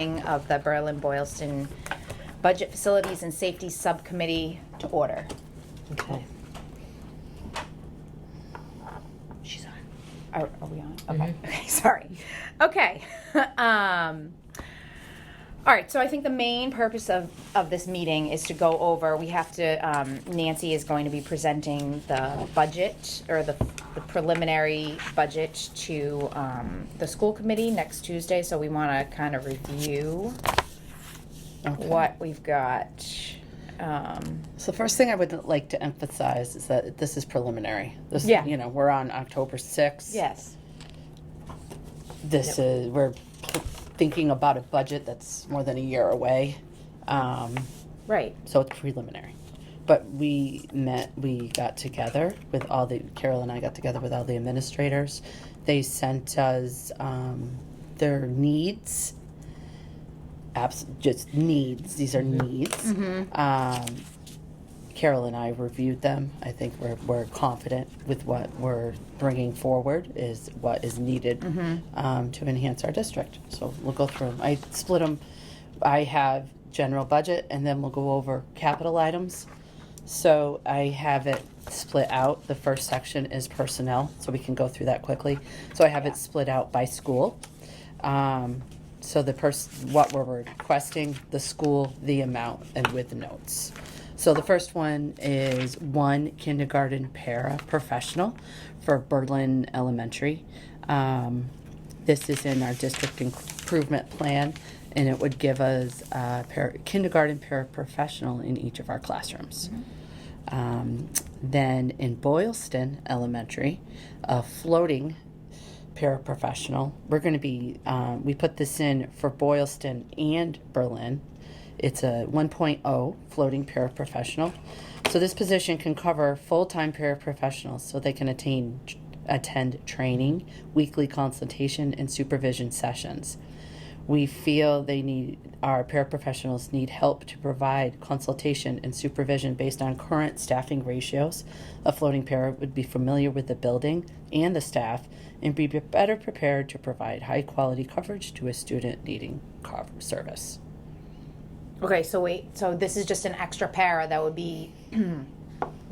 Of the Berlin-Boylston Budget Facilities and Safety Subcommittee to order. Okay. She's on. Are we on? Okay. Okay, sorry. Okay. All right, so I think the main purpose of this meeting is to go over, we have to, Nancy is going to be presenting the budget, or the preliminary budget to the school committee next Tuesday, so we want to kind of review what we've got. So first thing I would like to emphasize is that this is preliminary. This, Yeah. You know, we're on October 6th. Yes. This is, we're thinking about a budget that's more than a year away. Right. So it's preliminary. But we got together with Carol and I got together with all the administrators. They sent us their needs. Just needs. These are needs. Mm-hmm. Carol and I reviewed them. I think we're confident with what we're bringing forward is what is needed to enhance our district. So we'll go through them. I split them. I have general budget, and then we'll go over capital items. So I have it split out. The first section is personnel, so we can go through that quickly. So I have it split out by school. So what we're requesting, the school, the amount, and with the notes. So the first one is 1 kindergarten para-professional for Berlin Elementary. This is in our district improvement plan, and it would give us a kindergarten paraprofessional in each of our classrooms. Then in Boylston Elementary, a floating paraprofessional. We're going to be, we put this in for Boylston and Berlin. It's a 1.0 floating paraprofessional. So this position can cover full-time paraprofessionals so they can attend training, weekly consultation, and supervision sessions. We feel our paraprofessionals need help to provide consultation and supervision based on current staffing ratios. A floating para would be familiar with the building and the staff and be better prepared to provide high-quality coverage to a student needing service. Okay, so wait, so this is just an extra para that would be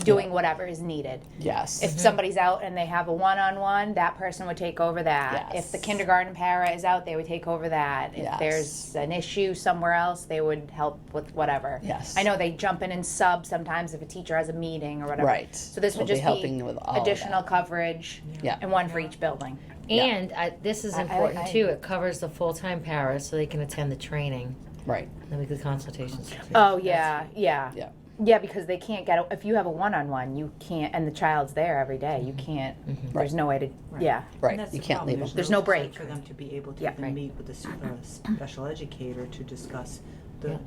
doing whatever is needed. Yes. If somebody's out and they have a one-on-one, that person would take over that. Yes. If the kindergarten para is out, they would take over that. If Yes. there's an issue somewhere else, they would help with whatever. Yes. I know they jump in and sub sometimes if a teacher has a meeting or whatever. Right. So this would We'll be just helping with all of additional that. coverage Yeah. and one for each building. And this is important I- too. It covers the full-time paras so they can attend the training, Right. the weekly consultations. Oh, yeah. Yeah. Yeah, because they can't get, if you have a one-on-one, you can't, and the child's there every day, you can't, there's no way to, yeah. Right. And that's You the can't problem. leave them. There's no time break. for them to be able to Yeah, even right. meet with a special educator to discuss the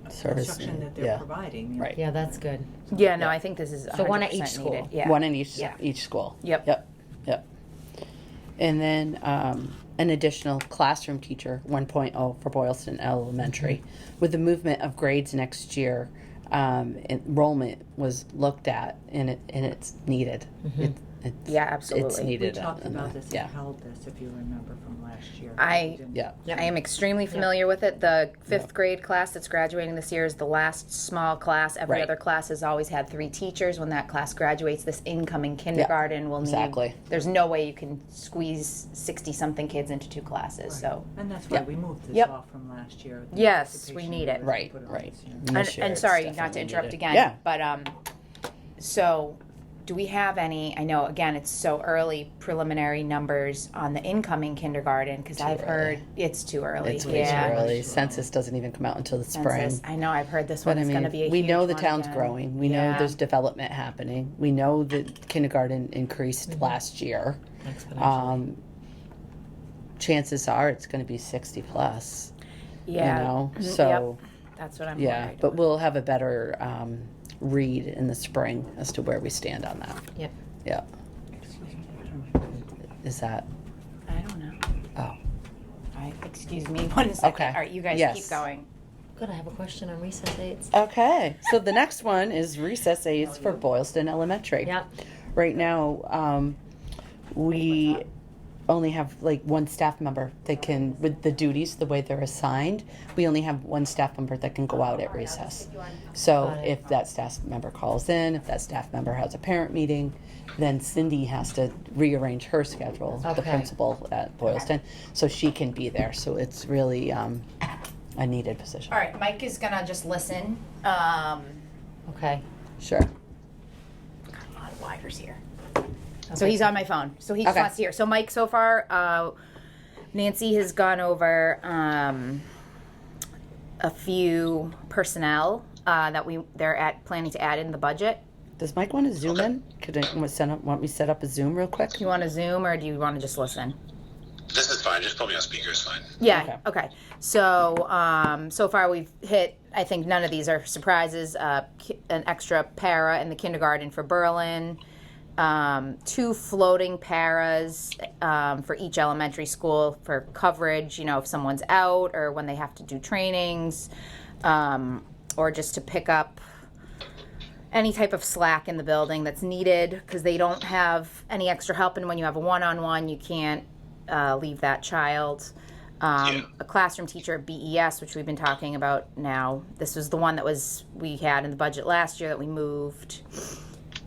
Service instruction that yeah. they're providing. Right. Yeah, that's good. Yeah, no, I think this is 100% So one at each school. needed. Yeah. One in each Yeah. school. Yep. Yep. And then an additional classroom teacher, 1.0 for Boylston Elementary. With the movement of grades next year, enrollment was looked at, and it's needed. Yeah, absolutely. It's We needed. talked about this yeah. and held this, if you remember from last year. I- Yeah. I am extremely familiar with it. The fifth grade class that's graduating this year is the last small class. Every Right. other class has always had 3 teachers. When that class graduates, this incoming kindergarten will need. exactly. There's no way you can squeeze 60-something kids into 2 classes. Right. So, And that's why Yeah. we moved this Yep. off from last year. the Yes, anticipation we need of it. what Right. put on Right. this year. This year and it's sorry not to definitely interrupt needed. again. Yeah. But so. Do we have any, I know, again, it's so early, preliminary numbers on the incoming kindergarten, because I've early. heard it's too early. It's way yeah. too early. Census doesn't even come out until the spring. Census. I know, I've heard this But one I is mean, going to be a we huge know the one town's again. growing. We know Yeah. there's development happening. We know that kindergarten increased last year. Exponentially. Chances are it's going to be 60 plus. Yeah. You know, Mhm, so yep. That's what I'm yeah. worried But about. we'll have a better read in the spring as to where we stand on that. Yep. Yeah. Excuse me, I don't know. Is that? I don't know. Oh. Excuse me 1 second. Okay. All right, you guys Yes. keep going. Good. I have a question on recess dates. Okay. So the next one is recess aids for Boylston Elementary. Yeah. Right now, we only have like one staff member that can, with the duties, the way they're assigned, we only have one staff member that can go out at recess. So Got it. if that staff member calls in, if that staff member has a parent meeting, then Cindy has to rearrange her schedule, the Okay. principal at Boylston, so she can be there. So it's really a needed position. All right, Mike is gonna just listen. Okay. Sure. Got a lot of wires here. So Okay. he's on my phone. So he just Okay. wants to hear. So Mike, so far, Nancy has gone over a few personnel that they're planning to add in the budget. Does Mike want to zoom in? Could I want me to set up a Zoom real quick? Do you want to Zoom or do you want to just listen? This is fine. Just put me on speaker. It's fine. Yeah. Okay. So so far we've hit. I think none of these are surprises. An extra para in the kindergarten for Berlin. 2 floating paras for each elementary school for coverage. You know, if someone's out or when they have to do trainings, or just to pick up any type of slack in the building that's needed because they don't have any extra help. And when you have a one-on-one, you can't leave that child. A classroom teacher at BES, which we've been talking about now. This was the one that we had in the budget last year that we moved.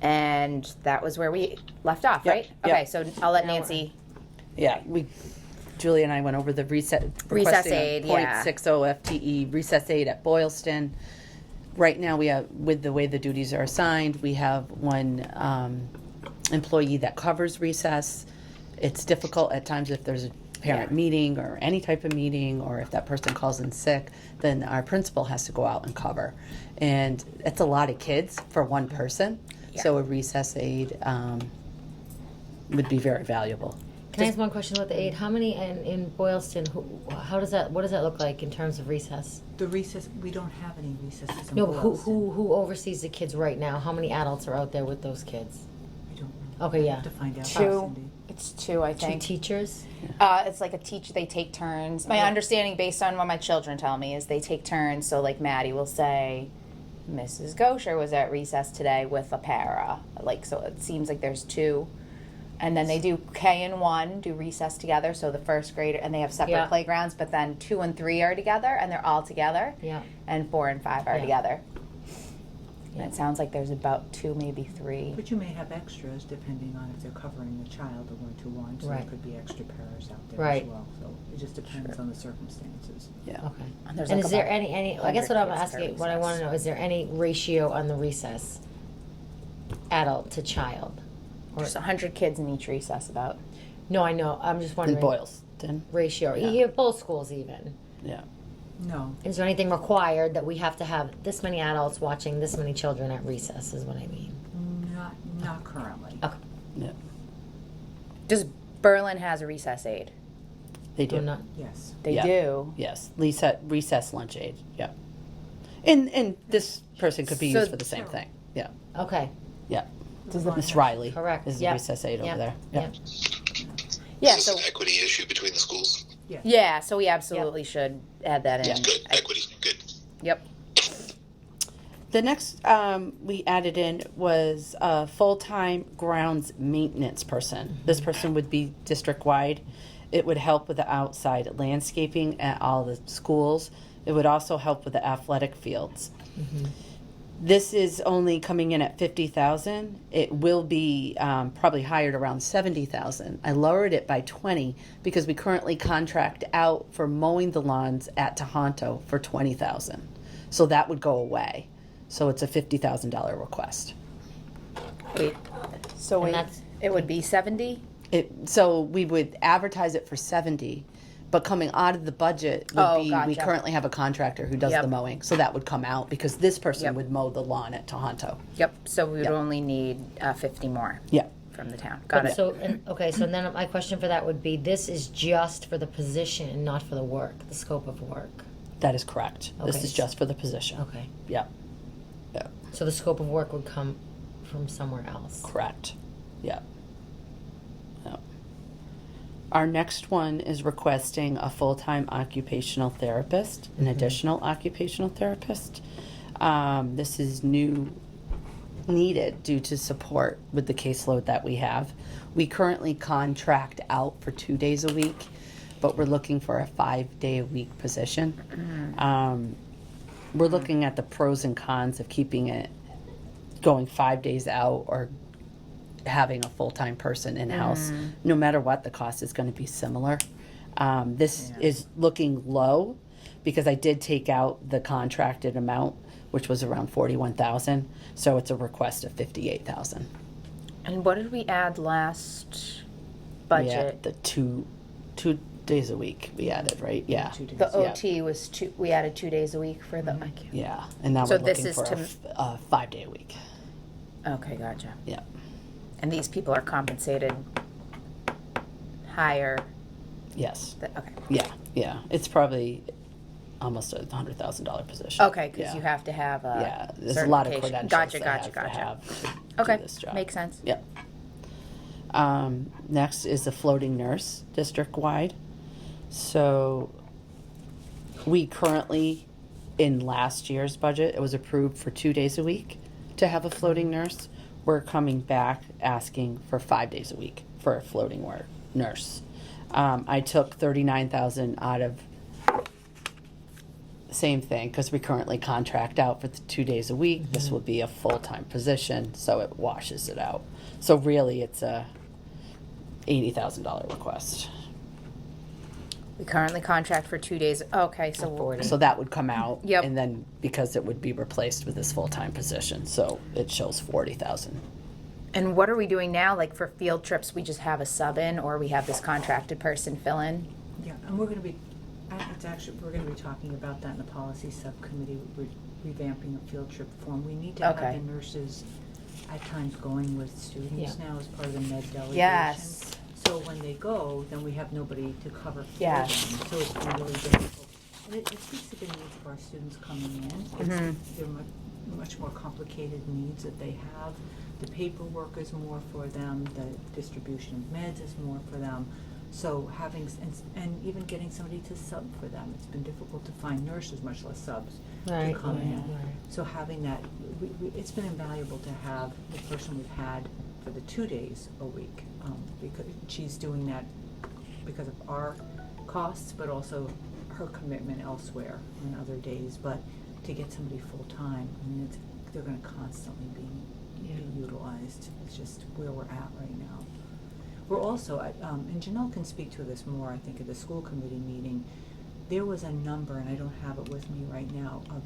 And that was where we left off, Yep, right? yep. Okay, so I'll let Nancy. Yeah, Julie and I went over the Recess requesting aid, a yeah. 0.60 FTE recess aid at Boylston. Right now, we have, with the way the duties are assigned, we have one employee that covers recess. It's difficult at times if there's a parent meeting or any type of meeting, or if that person calls in sick, then our principal has to go out and cover. And it's a lot of kids for one person, so a recess aid would be very valuable. Can I ask one question about the aid? How many in Boylston? What does that look like in terms of recess? The recess, we don't have any recesses in No, but Boylston. who oversees the kids right now? How many adults are out there with those kids? I don't know. Okay, I yeah. have to find out. 2. Cindy. It's 2, I 2 think. teachers? It's like a teacher. They take turns. My understanding, based on what my children tell me, is they take turns. So, like Maddie will say, "Mrs. Gosher was at recess today with a para." Like, so it seems like there's 2, and then they do K and 1 do recess together. So the first grader, and they have separate Yeah. playgrounds. But then 2 and 3 are together, and they're all together. Yeah. And 4 and 5 are Yeah. together. Yeah. And it sounds like there's about 2, maybe 3. But you may have extras depending on if they're covering the child or 1-to-1, so Right. there could be extra pairs out there Right. as well. So it just depends on the circumstances. Yeah. Okay. And there's And like is there about any? I guess what 100 I'm kids per asking, what I want to know, is there any ratio on the recess, adult to child? Or There's 100 kids in each recess about. no, I know. I'm just In wondering. Boylston, Ratio. Yeah. You have both schools even. yeah. No, Is there anything required that we have to have this many adults watching this many children at recess? Is what I mean. not currently. Okay. Yeah, Does Berlin has a recess aid? they do. I'm not. Yes. They Yeah. do. Yes, recess lunch aid, yeah. And this person could be So- used for the same thing, yeah, Okay. yeah. Does the- Miss Riley Correct. is the Yep. recess aid over Yep. there, Yep. Yeah. Is So this an equity issue between the schools? yeah. So we absolutely should add that in. Yeah. Good. Equity. Good. Yep. The next we added in was a full-time grounds maintenance person. This person would be district-wide. It would help with the outside landscaping at all the schools. It would also help with the athletic fields. This is only coming in at 50,000. It will be probably hired around 70,000. I lowered it by 20 because we currently contract out for mowing the lawns at Tohoto for 20,000. So that would go away. So it's a $50,000 request. Wait. So And wait, that's- it would be 70. So we would advertise it for 70, but coming out of the budget would Oh, be, we gotcha. currently have a contractor who does Yep. the mowing. So that would come out because this person Yep. would mow the lawn at Tohoto. Yep. So we would Yep. only need 50 more Yeah. from the town. Got But it. so so then my question for that would be: this is just for the position, not for the work, the scope of work. That is correct. This Okay. is just for the position. Okay. Yeah. Yeah. So the scope of work would come from somewhere else. Correct. Yeah. Yeah. Our next one is requesting a full-time occupational therapist, an additional occupational therapist. This is new needed due to support with the caseload that we have. We currently contract out for 2 days a week, but we're looking for a 5-day-a-week position. We're looking at the pros and cons of keeping it going 5 days out or having a full-time person in-house. No matter what, the cost is going to be similar. This is looking low because I did take out the contracted amount, which was around 41,000. So it's a request of 58,000. And what did we add last Yeah, budget? the two days a week we added, right? Yeah. 2 days. The Yeah. OT was we added 2 days a week for the, I can't- Yeah, and now So we're this looking is for to- a 5-day-a-week. okay, gotcha. Yeah. And these people are compensated higher, Yes. okay. Yeah. It's probably almost $100,000 position. Okay, because you have to have a Yeah, there's a lot of certification. credentials Gotcha. to have to Okay, do this job. makes sense. Yep. Next is the floating nurse, district-wide. So we currently, in last year's budget, it was approved for 2 days a week to have a floating nurse. We're coming back asking for 5 days a week for a floating nurse. I took 39,000 out of same thing because we currently contract out for the 2 days a week. This will be a full-time position, so it washes it out. So really, it's a $80,000 request. We currently contract for 2 days, okay, so. 40. So that would come out. Yep. And then because it would be replaced with this full-time position, so it shows 40,000. And what are we doing now, like for field trips, we just have a sub in, or we have this contracted person fill in? Yeah, and we're gonna be, we're gonna be talking about that in the policy subcommittee, revamping a field trip form. We need to have Okay. the nurses at times going with students Yeah. now as part of the med delegation. Yes. So when they go, then we have nobody to cover for Yes. them, so it's been really difficult. And it speaks to the needs of our students coming in. They're much more complicated needs that they have. The paperwork is more for them, the distribution of meds is more for them. So having, and even getting somebody to sub for them, it's been difficult to find nurses, much less subs, to Right, come in. right. So having that, it's been invaluable to have the person we've had for the 2 days a week, because she's doing that because of our costs, but also her commitment elsewhere on other days. But to get somebody full-time, I mean, they're gonna constantly be utilized. It's just where we're at right now. We're also, and Janelle can speak to this more, I think, at the school committee meeting. There was a number, and I don't have it with me right now, of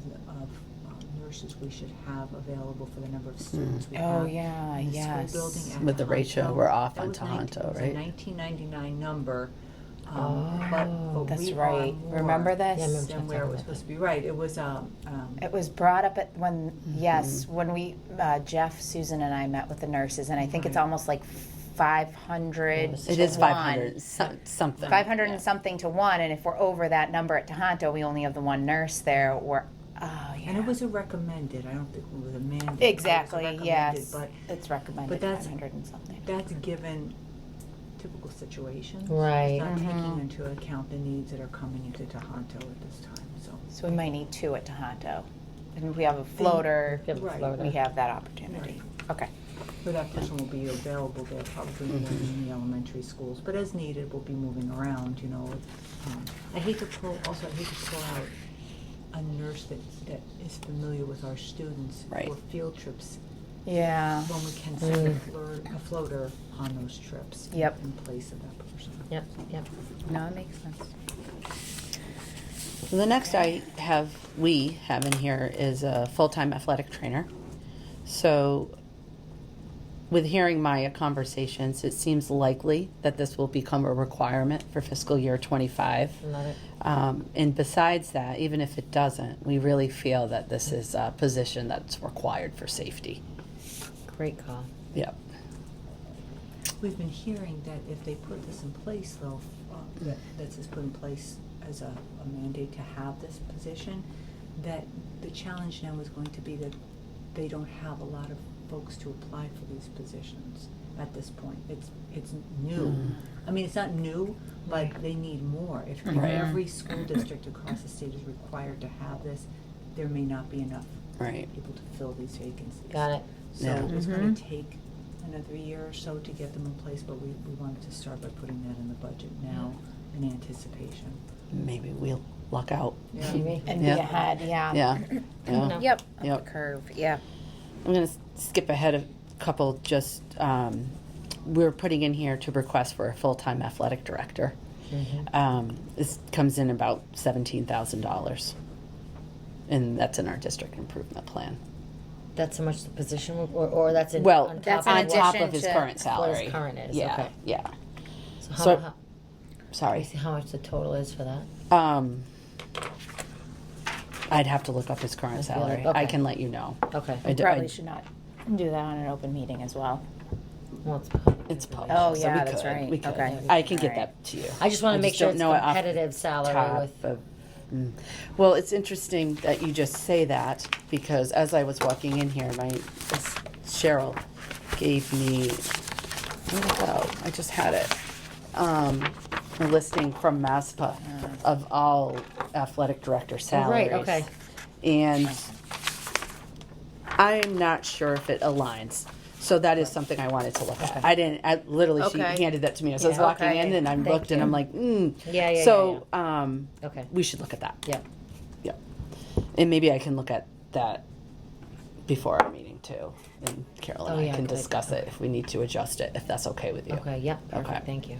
nurses we should have available for the number of students we have. Oh, yeah, in the yes. school building at With the ratio, Tohoto. we're off That on was Tohoto, it was right? a 1999 number. Oh, but that's we right. are more Remember this? Yeah, I remember than where it was supposed to be. Right, it was, It was brought up at when, yes, when we, Jeff, Susan, and I met with the nurses, and I think it's Right. almost like 500 It to is 500, 1. something. 500 Yeah. and something to 1, and if we're over that number at Tohoto, we only have the one nurse there, oh, yeah. and it was a recommended, I don't think it was a mandate. It was Exactly, recommended, yes. But It's recommended but that's- 500 and something. that's given typical situations. Right. It's not taking into account the needs that are coming into Tohoto at this time, so. So we might need 2 at Tohoto. And if we have a floater, If you have a Right. floater. we have that opportunity. Okay. But that person will be available there probably more in the elementary schools, but as needed, we'll be moving around, you know. I hate to pull out a nurse that is familiar with our students Right. for field trips Yeah. when we can send a floater on those trips. Yep. In place of that person. Yep, yep. No, it makes sense. So the next we have in here is a full-time athletic trainer. So with hearing my conversations, it seems likely that this will become a requirement for fiscal year 25. Love it. And besides that, even if it doesn't, we really feel that this is a position that's required for safety. Great call. Yep. We've been hearing that if they put this in place, though, that this is put in place as a mandate to have this position, that the challenge now is going to be that they don't have a lot of folks to apply for these positions at this point. It's new. I mean, it's not new, but they need more. If Right. every school district across the state is required to have this, there may not be enough Right. people to fill these vacancies. Got it. So Yeah. it was gonna take another year or so to get them in place, but we wanted to start by putting that in the budget now in anticipation. Maybe we'll luck out. Maybe. And Yeah. be ahead, yeah. Yeah. Yeah. No. Yep, up Yep. the curve, yeah. I'm going to skip ahead a couple, just, we're putting in here to request for a full-time athletic director. This comes in about $17,000. And that's in our district improvement plan. That's how much the position, or that's in, Well, on top that's of in on what- top addition of his to current salary. what his current is, Yeah, okay. yeah. So So- how Sorry. see how much the total is for that? I'd have to look up his current Okay. salary. I Okay. can let you know. Okay. I d- Probably I- should not do that on an open meeting as well. Well, it's public. It's public. Oh, so yeah, we that's could, right. We could. Okay. I can get Alright. that to you. I just want to make sure don't it's know it off competitive salary top with. of- Well, it's interesting that you just say that, because as I was walking in here, Cheryl gave me, where'd it go? I just had it. A listing from MASPA of all athletic director Oh, salaries. right, okay. And I'm not sure if it aligns. So that is something I wanted to look at. I literally, she Okay. handed that to me as I was Yeah. walking Okay. in, and I Thank looked and you. I'm like, Yeah. So, Okay. we should look at that. Yeah. Yep. And maybe I can look at that before our meeting too. And Carol and Oh, I yeah, can good. discuss it if we need to adjust it, if that's okay with you. Okay. Yeah. Perfect. Okay. Thank you.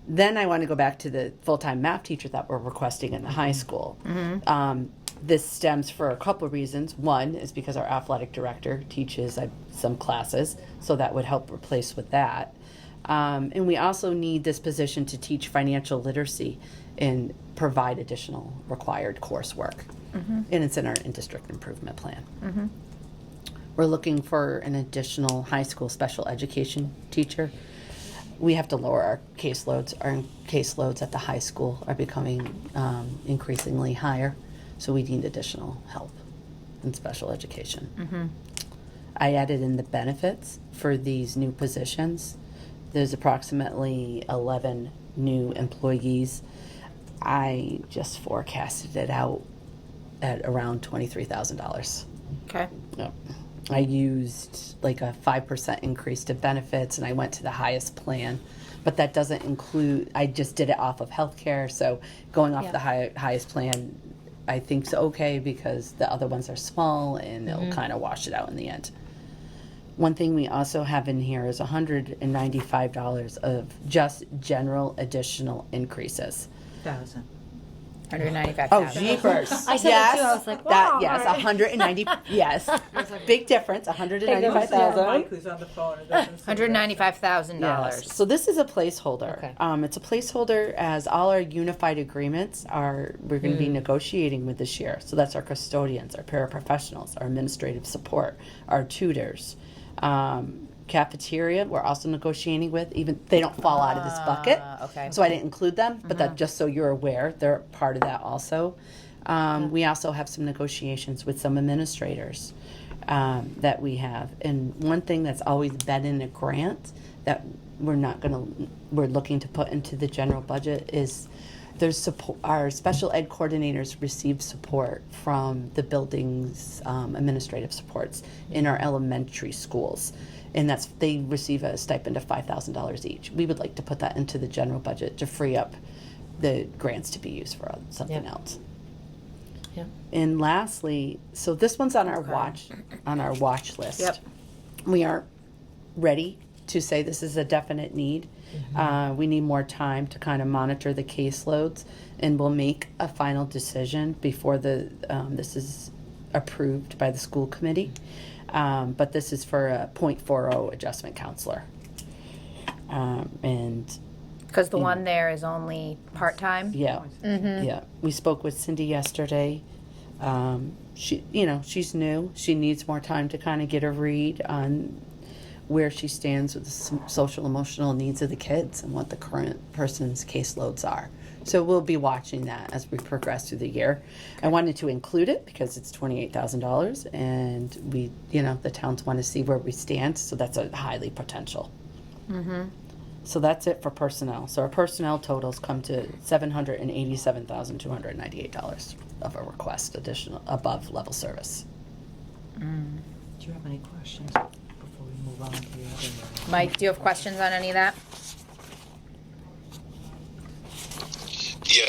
Then I want to go back to the full-time math teacher that we're requesting in the high school. This stems for a couple of reasons. One is because our athletic director teaches some classes, so that would help replace with that. And we also need this position to teach financial literacy and provide additional required coursework. And it's in our in-district improvement plan. We're looking for an additional high school special education teacher. We have to lower our caseloads. Our caseloads at the high school are becoming increasingly higher, so we need additional help in special education. I added in the benefits for these new positions. There's approximately 11 new employees. I just forecasted it out at around $23,000. Okay. Yep. I used like a 5% increase to benefits, and I went to the highest plan, but that doesn't include, I just did it off of healthcare, so going off Yeah. the highest plan, I think is okay, because the other ones are small and it'll kind of wash it out in the end. One thing we also have in here is $195 of just general additional increases. 1,000. 195,000. Oh, jeepers. I said that too. I was like, That, wow. yes, 190, yes. Big difference, Mike, 195,000. who's on the phone, it doesn't say that. $195,000. Yes. So this is a placeholder. Okay. It's a placeholder as all our unified agreements we're going to be negotiating with this year. So that's our custodians, our paraprofessionals, our administrative support, our tutors. Cafeteria, we're also negotiating with, even they don't fall out of this bucket. Okay. So I didn't include them, but that just so you're aware, they're part of that also. We also have some negotiations with some administrators that we have. And one thing that's always been in a grant that we're looking to put into the general budget is there's support. Our special ed coordinators receive support from the building's administrative supports in our elementary schools. And they receive a stipend of $5,000 each. We would like to put that into the general budget to free up the grants to be used for something Yeah. else. Yeah. And lastly, so this one's on our watch list. Yep. We aren't ready to say this is a definite need. We need more time to kind of monitor the caseloads, and we'll make a final decision before this is approved by the school committee. But this is for a .40 adjustment counselor. And Because the one there is only part-time? yeah, yeah. We spoke with Cindy yesterday. She's new. She needs more time to kind of get a read on where she stands with the social emotional needs of the kids and what the current person's caseloads are. So we'll be watching that as we progress through the year. I wanted to include it because it's $28,000, and the towns want to see where we stand. So that's a highly potential. So that's it for personnel. So our personnel totals come to $787,298 of a request additional above level service. Do you have any questions before we move on to the other? Mike, do you have questions on any of that? Yeah,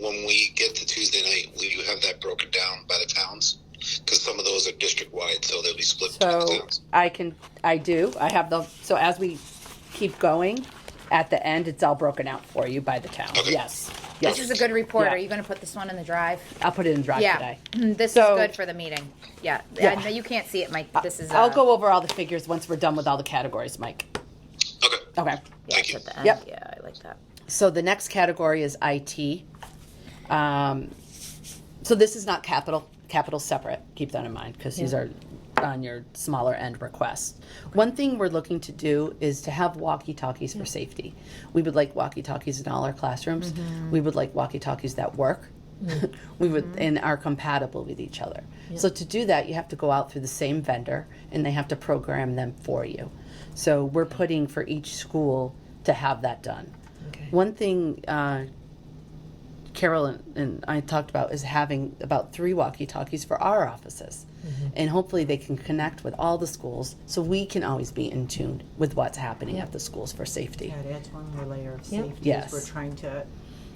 when we get to Tuesday night, will you have that broken down by the towns? Because some of those are district-wide, so they'll be split between the So towns. I have so as we keep going, at the end, it's all broken out for you by the town. Okay. Yes. This is a good report. Yeah. Are you going to put this one in the drive? I'll put it in drive Yeah. today. This So- is good for the meeting. Yeah. Yeah. I know you can't see it, Mike. This is. I'll go over all the figures once we're done with all the categories, Mike. Okay. Okay. Yeah, Thank it's you. at the end. Yep. Yeah, I like that. So the next category is IT. So this is not capital separate. Keep that in mind because these are on your smaller end requests. One thing we're looking to do is to have walkie-talkies for safety. We would like walkie-talkies in all our classrooms. We would like walkie-talkies that work. We would and are compatible with each other. So to do that, you have to go out through the same vendor and they have to program them for you. So we're putting for each school to have that done. Okay. One thing Carol and I talked about is having about 3 walkie-talkies for our offices. And hopefully they can connect with all the schools so we can always be in tune with what's happening at the schools for safety. Yeah, it adds one more layer of Yep. safety Yes. as we're trying to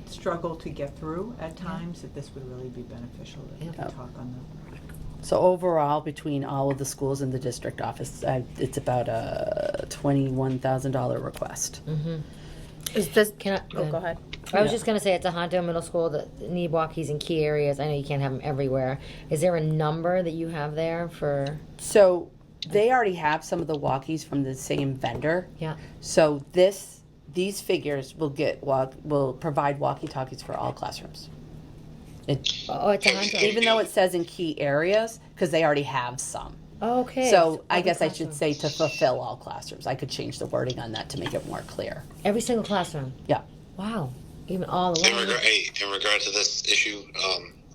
struggle to get through at times, that this would really be beneficial to Yep. talk on the. So overall, between all of the schools in the district office, it's about a $21,000 request. Is this? Can I? Oh, go ahead. I was Yeah. just gonna say at Tohoto Middle School that need walkies in key areas. I know you can't have them everywhere. Is there a number that you have there for? So they already have some of the walkies from the same vendor. Yeah. So these figures will provide walkie-talkies for all classrooms. Oh, at Tohoto. Even though it says in key areas, because they already have some. Okay. So I guess I every should classroom. say to fulfill all classrooms. I could change the wording on that to make it more clear. Every single classroom. Yeah. Wow. Even all the In way. regard to this issue,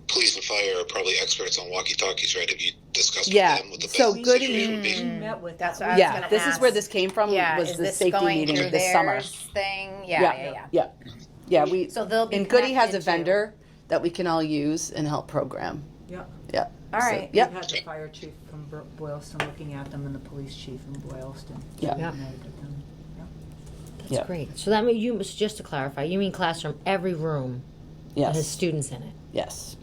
police and fire are probably experts on walkie-talkies, right? Have you discussed Yeah, with them what the so best Goody- situation would be? We met with. That's that. what I was Yeah, gonna this is where ask. this came from, Yeah, was is the this safety going meeting through this summer. theirs thing? Yeah. Yeah, we, So they'll be and Goody has a connected to- vendor that we can all use and help program. Yeah. Yeah. All So, right. Yep. We had the fire chief from Boylston looking at them and the police chief from Boylston. Yeah. Yeah. United at them. Yeah. That's Yeah. great. So that means just to clarify, you mean classroom, every room that has Yes. students in it. Yes.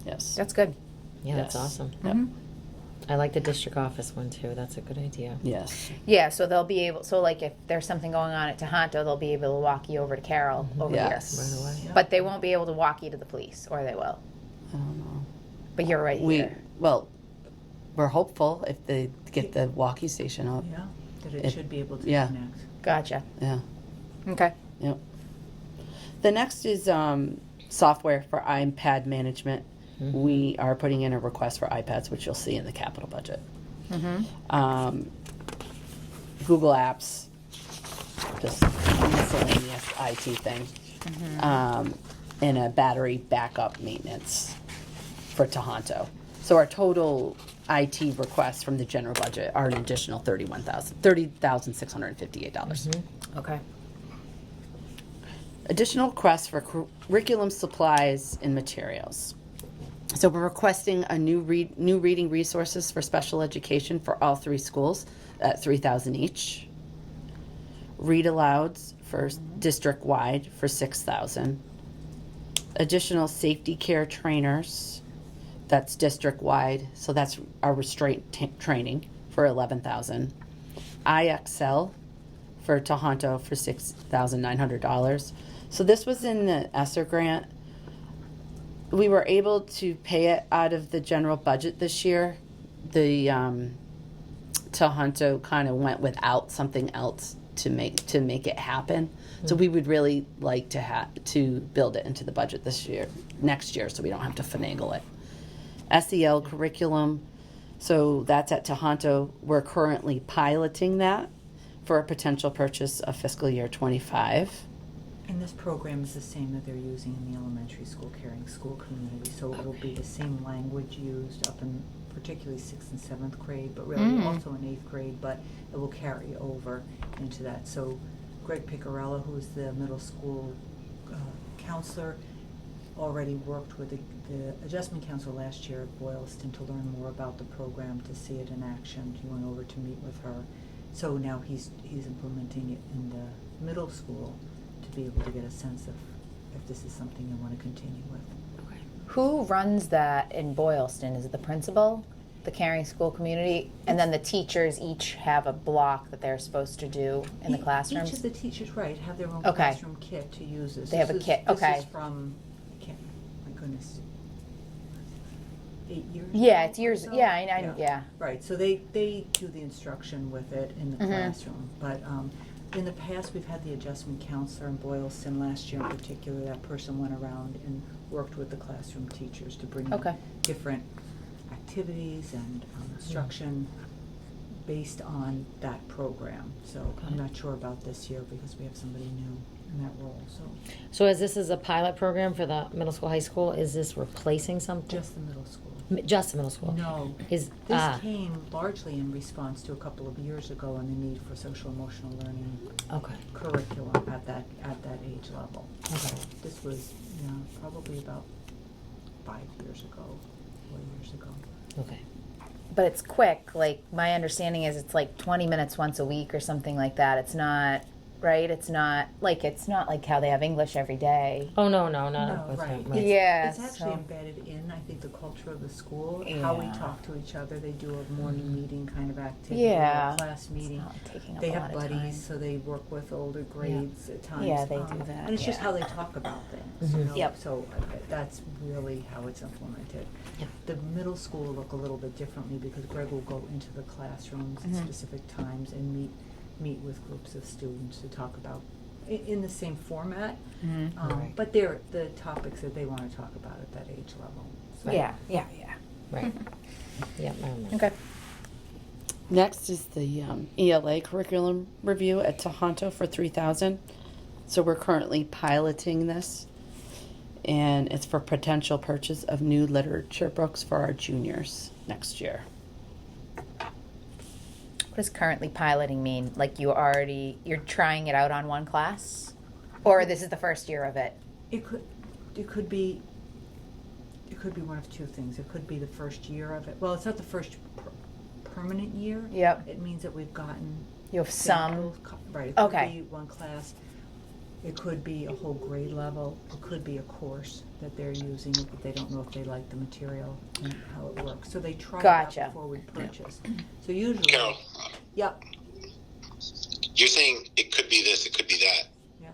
Yes. That's good. Yeah, that's Yes. awesome. Yep. I like the district office one too. That's a good idea. Yes. Yeah, so they'll be able. So like, if there's something going on at Tohoto, they'll be able to walk you over to Carol over Yes. Right away. here. But they won't be able to walk you to the police, or they will. I don't know. But you're right here. We're hopeful if they get the walkie station up. Yeah, that it It- should be able to yeah. connect. Gotcha. Yeah. Okay. Yep. The next is software for iPad management. We are putting in a request for iPads, which you'll see in the capital budget. Google Apps, just a miscellaneous IT thing, and a battery backup maintenance for Tohoto. So our total IT requests from the general budget are an additional $30,658. Okay. Additional requests for curriculum supplies and materials. So we're requesting a new reading resources for special education for all 3 schools at $3,000 each. Read alouds for district-wide for $6,000. Additional safety care trainers, that's district-wide, so that's our restraint training for $11,000. IXL for Tohoto for $6,900. So this was in the ESSER grant. We were able to pay it out of the general budget this year. The Tohoto kind of went without something else to make it happen. So we would really like to build it into the budget next year, so we don't have to finagle it. SEL curriculum, so that's at Tohoto. We're currently piloting that for a potential purchase of fiscal year 25. And this program is the same that they're using in the elementary school, Caring School Community, so it will be the same language used up in particularly 6th and 7th grade, but really also in 8th grade, but it will carry over into that. So Greg Picarella, who's the middle school counselor, already worked with the Adjustment Council last year at Boylston to learn more about the program, to see it in action. He went over to meet with her. So now he's implementing it in the middle school to be able to get a sense of if this is something you want to continue with. Who runs that in Boylston? Is it the principal, the caring school community? And then the teachers each have a block that they're supposed to do in the classrooms? Each of the teachers, right, have their own Okay. classroom kit to use this. They have a kit, This okay. is from, I can't, my goodness, 8 years? Yeah, ago it's or years, so? yeah, yeah. Right, so they do the instruction with it in the Mhm. classroom, but, in the past, we've had the adjustment counselor in Boylston. Last year in particular, that person went around and worked with the classroom teachers to bring in Okay. different activities and instruction based on that program. So I'm not sure about this year because we have somebody new in that role, so So as this is a pilot program for the middle school, high school, is this replacing something? just the middle school. Just the middle school? No, Is, this came largely in response to a couple of years ago and the need for social emotional learning okay. curriculum at that age level. So this was, probably about 5 years ago, 4 years ago. Okay. But it's quick, like, my understanding is it's like 20 minutes once a week or something like that. It's not, right? It's not like how they have English every day. Oh, no, No, that's right. not right. Yeah, It's actually so- embedded in, I think, the culture of the school, how we Yeah. talk to each other. They do a morning meeting kind of activity, Yeah. a class meeting. It's not taking up They a have lot of time. buddies, so they work with older grades at times. Yeah, they do that, And it's just yeah. how they talk about things, Mhm. Yep. So that's really how it's implemented. Yep. The middle school will look a little bit differently because Greg will go into the classrooms at Mhm. specific times and meet with groups of students to talk about in the same format. Mhm. Right. But they're the topics that they want to talk about at that age level. So- Yeah. Right. Yep, I remember. Okay. Next is the ELA curriculum review at Tohoto for $3,000. So we're currently piloting this, and it's for potential purchase of new literature books for our juniors next year. What does currently piloting mean? Like you're trying it out on one class? Or this is the first year of it? It could be one of two things. It could be the first year of it. Well, it's not the first permanent year. Yep. It means that we've gotten You have some, samples right. It could Okay. be one class. It could be a whole grade level. It could be a course that they're using, but they don't know if they like the material and how it works. So they try it Gotcha. out before we purchase. So usually, Carol, yep, you're saying it could be this, it could be that, yeah.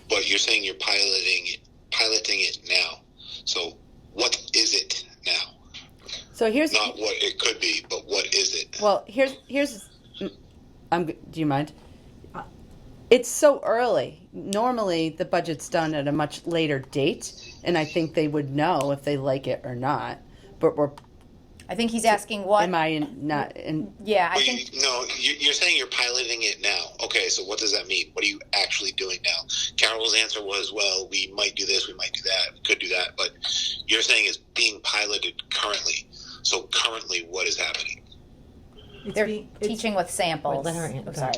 but you're saying you're piloting it now. So what is it now? So here's Not what it could be, but what is it? here's do you mind? It's so early. Normally the budget's done at a much later date, and I think they would know if they like it or not. But I think he's asking what. am I not in? Yeah, I Wait, think. no, you're saying you're piloting it now. Okay, so what does that mean? What are you actually doing now? Carol's answer was, well, we might do this, we might do that, we could do that, but you're saying it's being piloted currently. So currently, what is happening? They're it's- teaching with samples. Wait, let her in. Oh, sorry.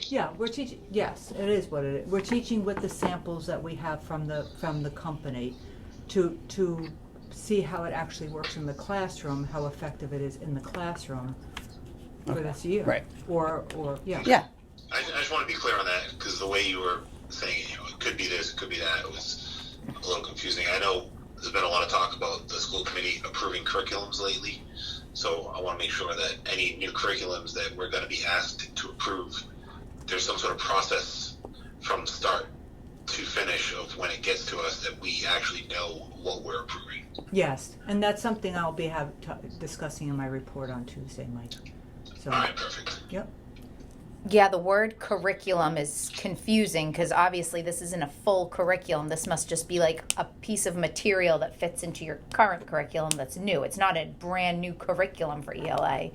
Yeah, we're teaching, yes, it is what it is. We're teaching with the samples that we have from the company to see how it actually works in the classroom, how effective it is in the classroom for this year. Right. Or, yeah. Yeah. I just want to be clear on that because the way you were saying, it could be this, it could be that, it was a little confusing. I know there's been a lot of talk about the school committee approving curriculums lately, so I want to make sure that any new curriculums that we're going to be asked to approve, there's some sort of process from start to finish of when it gets to us that we actually know what we're approving. Yes, and that's something I'll be discussing in my report on Tuesday, Mike. So, All right, perfect. yep. Yeah, the word curriculum is confusing because obviously this isn't a full curriculum. This must just be like a piece of material that fits into your current curriculum that's new. It's not a brand new curriculum for ELA.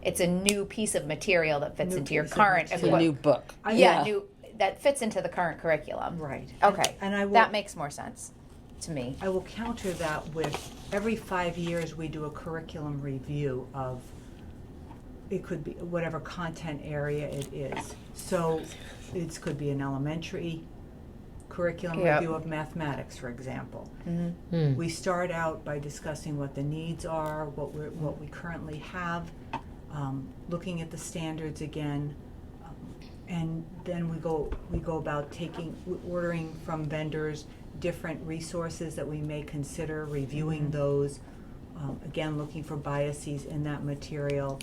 It's a new piece of material that fits New into your piece of current. It's a material. new book. New that fits into the current curriculum. Right. Okay. And I will, that makes more sense to me. I will counter that with every 5 years we do a curriculum review of, it could be whatever content area it is. So it could be an elementary curriculum Yep. review of mathematics, for example. Hmm. We start out by discussing what the needs are, what we currently have, looking at the standards again, and then we go about ordering from vendors different resources that we may consider, reviewing those, again, looking for biases in that material.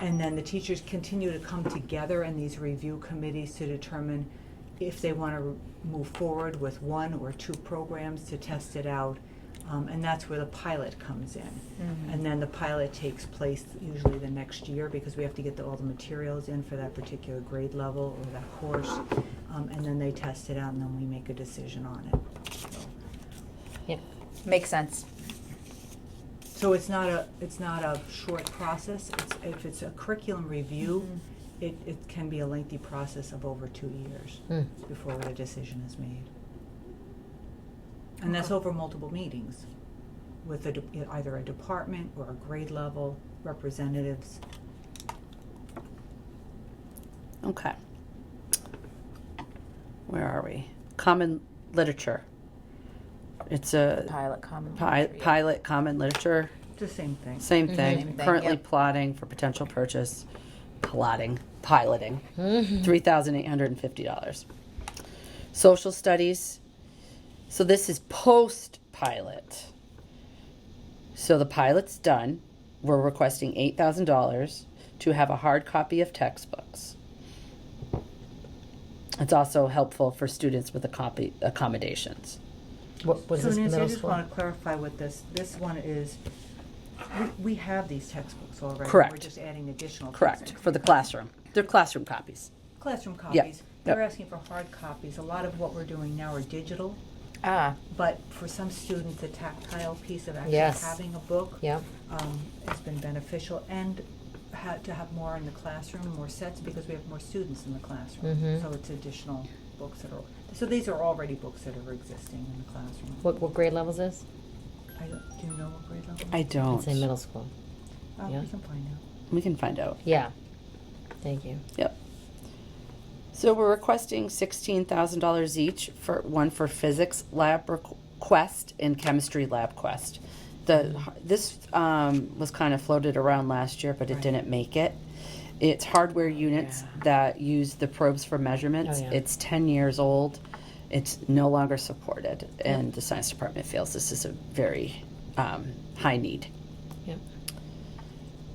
And then the teachers continue to come together in these review committees to determine if they want to move forward with 1 or 2 programs to test it out. And that's where the pilot comes in. And then the pilot takes place usually the next year, because we have to get all the materials in for that particular grade level or that course. And then they test it out, and then we make a decision on it. Yep. Makes sense. So it's not a short process. If it's a curriculum review, it can be a lengthy process of over 2 years before a decision is made. And that's over multiple meetings with either a department or a grade level representatives. Okay. Where are we? Common literature. It's a Pilot common. pilot common literature. It's the same thing. Same thing. Same thing, Currently yep. plotting for potential purchase. Piloting. $3,850. Social studies. So this is post-pilot. So the pilot's done. We're requesting $8,000 to have a hard copy of textbooks. It's also helpful for students with accommodations. What was So this, Nancy, I middle just school? want to clarify with this. This one is, we have these textbooks already. Correct. We're just adding additional Correct. textbooks. For the classroom. They're classroom copies. Classroom copies. Yep. They're asking for hard copies. A lot of what we're doing now are digital, but for some students, the tactile piece of actually Yes. having a book Yep. has been beneficial, and to have more in the classroom, more sets, because we have more students in the classroom. Mhm. So it's additional books that are, so these are already books that are existing in the classroom. What grade level is this? Do you know what grade level? I don't. It's in middle school. yeah. We can find out. We can find out. Yeah. Thank you. Yep. So we're requesting $16,000 each for one for physics lab request and chemistry lab quest. This was kind of floated around last year, but it Right. didn't make it. It's hardware units that use the probes for measurements. Oh, yeah. It's 10 years old. It's no longer supported, and the science department feels this is a very high need. Yep.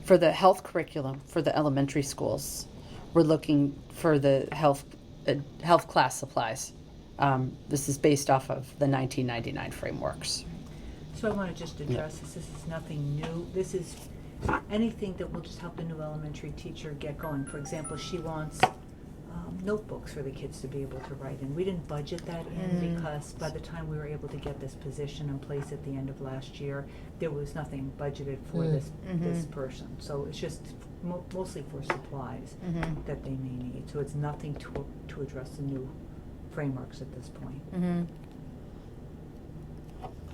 For the health curriculum for the elementary schools, we're looking for the health class supplies. This is based off of the 1999 frameworks. So I want to just address this. This is nothing new. This is anything that will just help the new elementary teacher get going. For example, she wants notebooks for the kids to be able to write in. We didn't budget that in because by the time we were able to get this position in place at the end of last year, there was nothing budgeted for this person. So it's just mostly for supplies that they may need. So it's nothing to address the new frameworks at this point.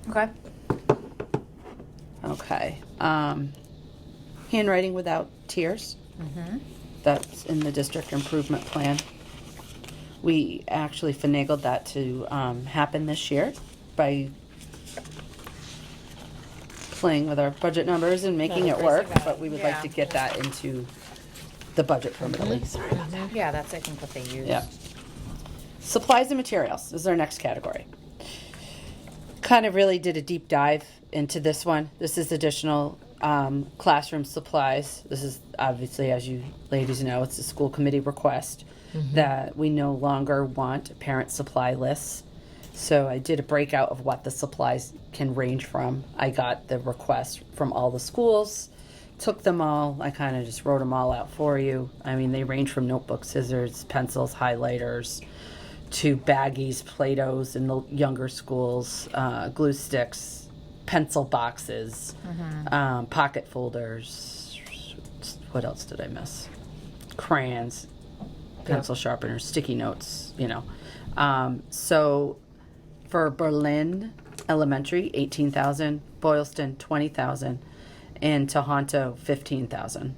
Okay. Okay. Handwriting without tears. That's in the district improvement plan. We actually finagled that to happen this year by playing with our budget numbers and making it work, but we would like Yeah. to get that into the budget permanently. Yeah, that's I think what they use. Yeah. Supplies and materials is our next category. Kind of really did a deep dive into this one. This is additional classroom supplies. This is obviously, as you ladies know, it's a school committee request that we no longer want parent supply lists. So I did a breakout of what the supplies can range from. I got the requests from all the schools, took them all. I kind of just wrote them all out for you. I mean, they range from notebooks, scissors, pencils, highlighters, to baggies, Play-Dohs in the younger schools, glue sticks, pencil boxes, pocket folders. What else did I miss? Crayons, pencil sharpeners, sticky notes, So for Berlin Elementary, $18,000, Boylston, $20,000, and Tohoto, $15,000.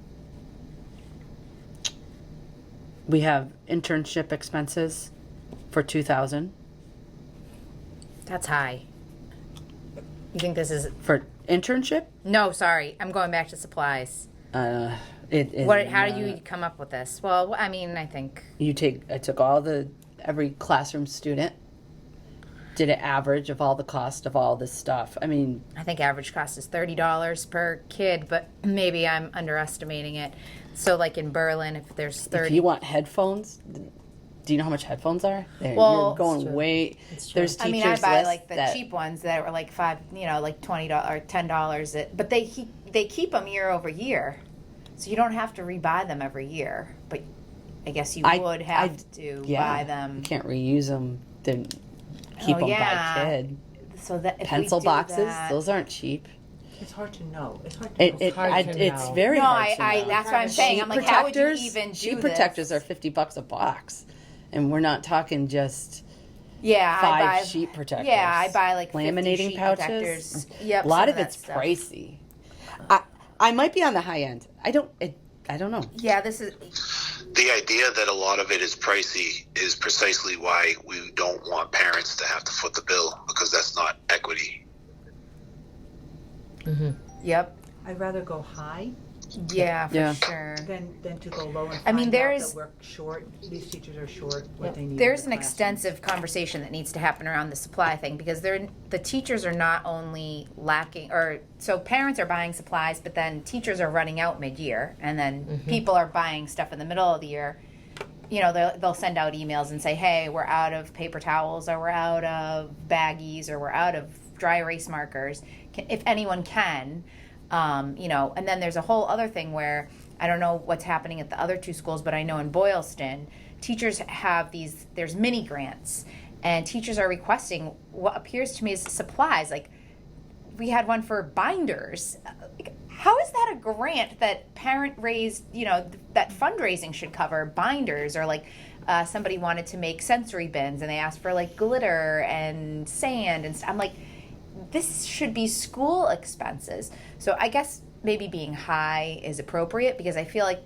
We have internship expenses for $2,000 That's high. You think this is, For internship, no, sorry, I'm going back to supplies. How How do you come up with this? Well, I mean, I think, I took every classroom student, did an average of all the cost of all this stuff. I mean, average cost is $30 per kid, but maybe I'm underestimating it. So like in Berlin, if there's 30. if you want headphones, do you know how much headphones are? Well, You're going way. There's teachers I mean, I buy lists like the that, cheap ones that are like like $20 or $10. But they keep them year over year, so you don't have to rebuy them every year. But I guess you would have to buy them. You can't reuse them. Then keep them by kid. So that if Pencil we do boxes, that, those aren't cheap. It's hard to know. It's hard to know. It's very no, hard to I know. that's what I'm saying. I'm like, how would you even do sheet this? protectors are $50 a box, and we're not talking just Yeah, 5 sheet protectors. Yeah, I buy like 50 laminating sheet pouches. protectors. Yep, A lot some of that it's stuff. pricey. I might be on the high end. I don't know. Yeah, this is. The idea that a lot of it is pricey is precisely why we don't want parents to have to foot the bill, because that's not equity. Yep. I'd rather go high Yeah, for Yeah. sure. than to go low and I mean, find there out is- that we're short. These teachers are short what they need. There's in an the classroom. extensive conversation that needs to happen around the supply thing, because the teachers are not only lacking, or so parents are buying supplies, but then teachers are running out mid-year, and then people are buying stuff in the middle of the year. You know, they'll send out emails and say, hey, we're out of paper towels, or we're out of baggies, or we're out of dry erase markers. If anyone can, you know, and then there's a whole other thing where I don't know what's happening at the other 2 schools, but I know in Boylston, teachers have there's mini grants, and teachers are requesting what appears to me as supplies. Like, we had one for binders. Like, how is that a grant that parent raised, you know, that fundraising should cover binders? Or like somebody wanted to make sensory bins, and they asked for like glitter and sand and stuff. I'm like, this should be school expenses. So I guess maybe being high is appropriate, because I feel like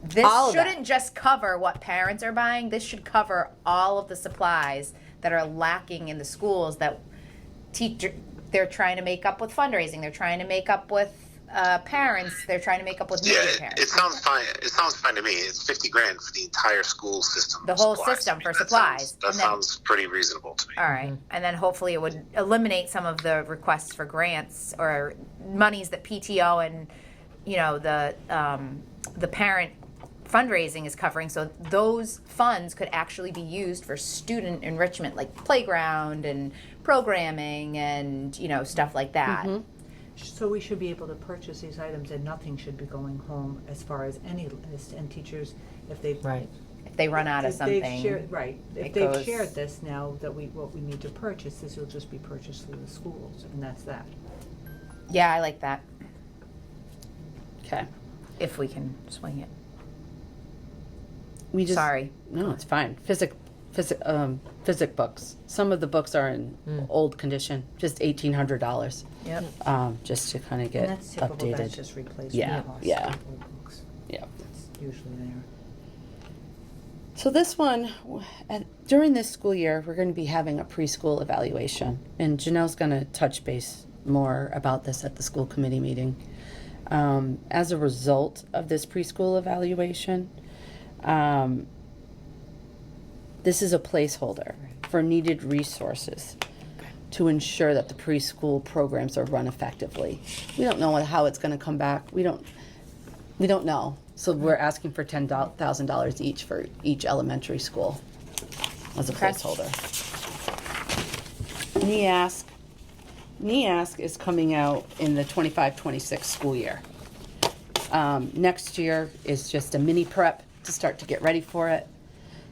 this All of that. shouldn't just cover what parents are buying. This should cover all of the supplies that are lacking in the schools that they're trying to make up with fundraising. They're trying to make up with parents. They're trying to make up with Yeah, media parents. it sounds fine. It sounds fine to me. It's $50,000 for the entire school system. The whole supplies. system I mean, for that supplies. That And then- sounds pretty reasonable to me. All right. And then hopefully it would eliminate some of the requests for grants or monies that PTO and, you know, the parent fundraising is covering. So those funds could actually be used for student enrichment, like playground and programming and, you know, stuff like that. So we should be able to purchase these items, and nothing should be going home as far as any list. And teachers, if they've If they run out of if they've something. shared, right, if it they've goes- shared this now that what we need to purchase, this will just be purchased through the schools, and that's that. Yeah, I like that. Okay. If we can swing it. We just, Sorry. No, it's fine. Physic books. Some of the books are in old condition, just $1,800. Yep. Just to kind of get And that's typical, updated. that's just replacement Yeah, costs. yeah. of old books. Yeah. It's usually there. So this one, during this school year, we're going to be having a preschool evaluation, and Janelle's going to touch base more about this at the school committee meeting. As a result of this preschool evaluation, this is a placeholder for needed resources to ensure that the preschool programs are run effectively. We don't know how it's going to come back. We don't know. So we're asking for $10,000 each for each elementary school as a Okay. placeholder. NEASC is coming out in the 25-26 school year. Next year is just a mini prep to start to get ready for it.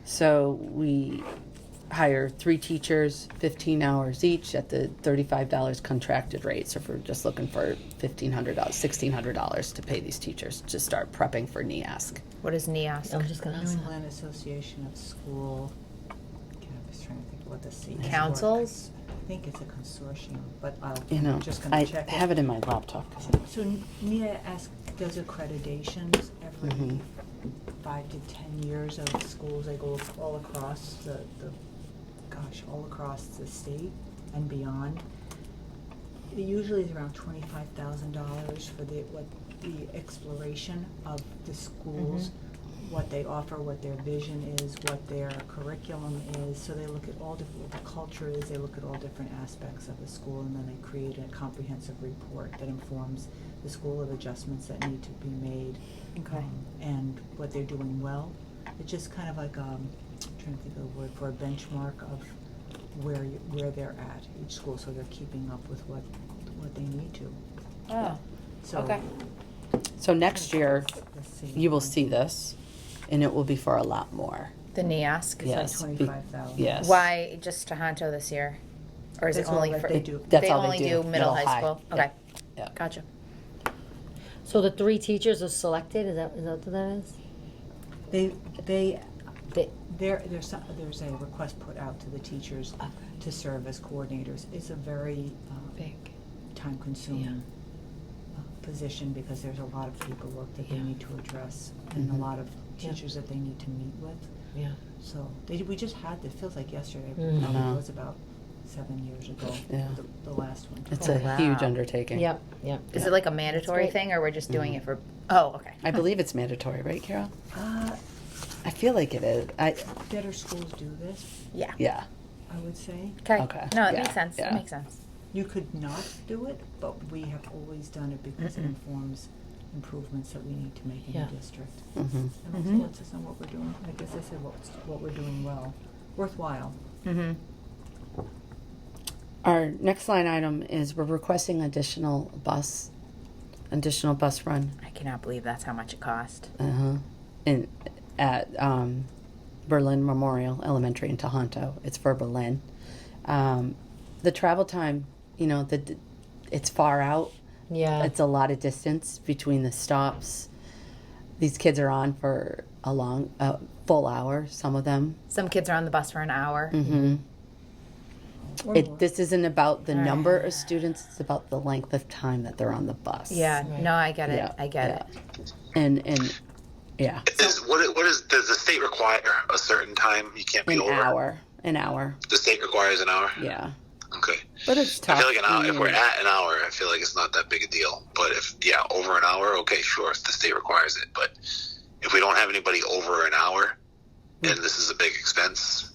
So we hire 3 teachers, 15 hours each at the $35 contracted rate. So if we're just looking for $1,500, $1,600 to pay these teachers to start prepping for NEASC. What is NEASC? I was just gonna New ask that. England Association of School, I was trying to think of what the C is for. Councils? I think it's a consortium, but You know, I'm just gonna I check have it in my laptop. So NEASC does accreditations every 5 to 10 years of schools. They go all across the all across the state and beyond. It usually is around $25,000 for the exploration of the schools, what they offer, what their vision is, what their curriculum is. So they look at all different, what the culture is, they look at all different aspects of the school, and then they create a comprehensive report that informs the school of adjustments that need to be made. Okay. And what they're doing well. It's just kind of like, trying to think of the word for a benchmark of where they're at, each school, so they're keeping up with what they need to. Oh, So, okay. So next year, let's see. you will see this, and it will be for a lot more. The NEASC. It's Yes. like 25,000. Yes. Why just Tohoto this year? Or is That's it all only that for? they do. That's they all only they do do, middle, middle, high high. school? Yeah. Okay. Yeah. Gotcha. So the 3 teachers are selected, is that what that is? There's a request put out to the teachers to serve as coordinators. It's a very Big. time-consuming position, because there's a lot of paperwork that they need to address, and a lot of teachers that they need to meet with. Yeah. So we just had this, feels like yesterday, Mhm. probably No. was about 7 years ago, Yeah. the last one. It's Oh, a wow. huge undertaking. Yep, yep. Is it like a mandatory great. thing, or we're just doing it for? Oh, okay. I believe it's mandatory, right, Carol? Uh, I feel like it is. better schools do this, Yeah. Yeah. I would say. Okay. Okay. No, it Yeah, makes sense. yeah. It makes sense. You could not do it, but we have always done it because it Mm-mm. informs improvements that we need to make in Yeah. the district. Mm-hmm. And also Mhm. lets us know what we're doing. I guess I said what we're doing well, worthwhile. Mm-hmm. Our next line item is we're requesting additional bus run. I cannot believe that's how much it cost. At Berlin Memorial Elementary in Tohoto. It's for Berlin. The travel time, it's far out. Yeah. It's a lot of distance between the stops. These kids are on for a full hour, some of them. Some kids are on the bus for an hour. Mm-hmm. Or more. This isn't about the number of students, it's about the length of time that they're on the bus. Yeah. Right. No, I get it. Yeah, I get yeah. it. And yeah, Does the state require a certain time you can't be an over? hour. The state requires an hour? Yeah. Okay. But it's tough. I feel like an hour, if we're Mm. at an hour, I feel like it's not that big a deal. But over an hour, okay, sure, if the state requires it. But if we don't have anybody over an hour, and this is a big expense,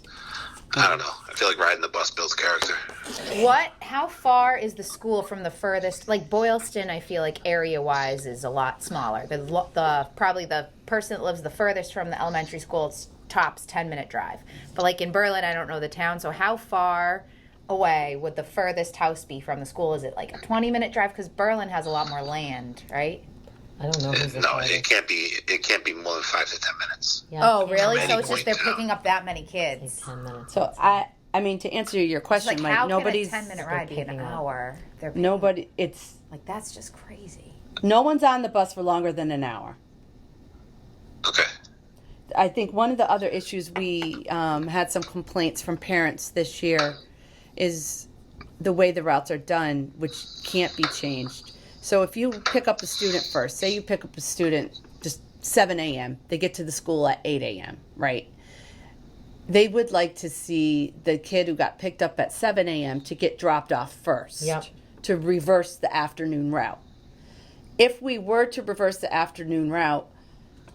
I don't know. I feel like riding the bus builds character. How far is the school from the furthest? Like Boylston, I feel like area-wise is a lot smaller. Probably the person that lives the furthest from the elementary school, it's tops 10-minute drive. But like in Berlin, I don't know the town. So how far away would the furthest house be from the school? Is it like a 20-minute drive? Because Berlin has a lot more land, right? I don't know who's the No, father. it can't be. It can't be more than 5 to 10 minutes. Yeah, Oh, it can't really? be So it's just they're point, yeah. picking up that many like kids. 10 minutes. So I mean, to answer your It's question, like, Mike, how nobody's can a 10-minute ride be an picking up. hour? They're picking- nobody. It's Like, that's just crazy. no one's on the bus for longer than an hour. Okay. I think one of the other issues we had some complaints from parents this year is the way the routes are done, which can't be changed. So if you pick up a student first, say you pick up a student just 7 a.m., they get to the school at 8 a.m., right? They would like to see the kid who got picked up at 7 a.m. to get dropped off first, Yep. to reverse the afternoon route. If we were to reverse the afternoon route,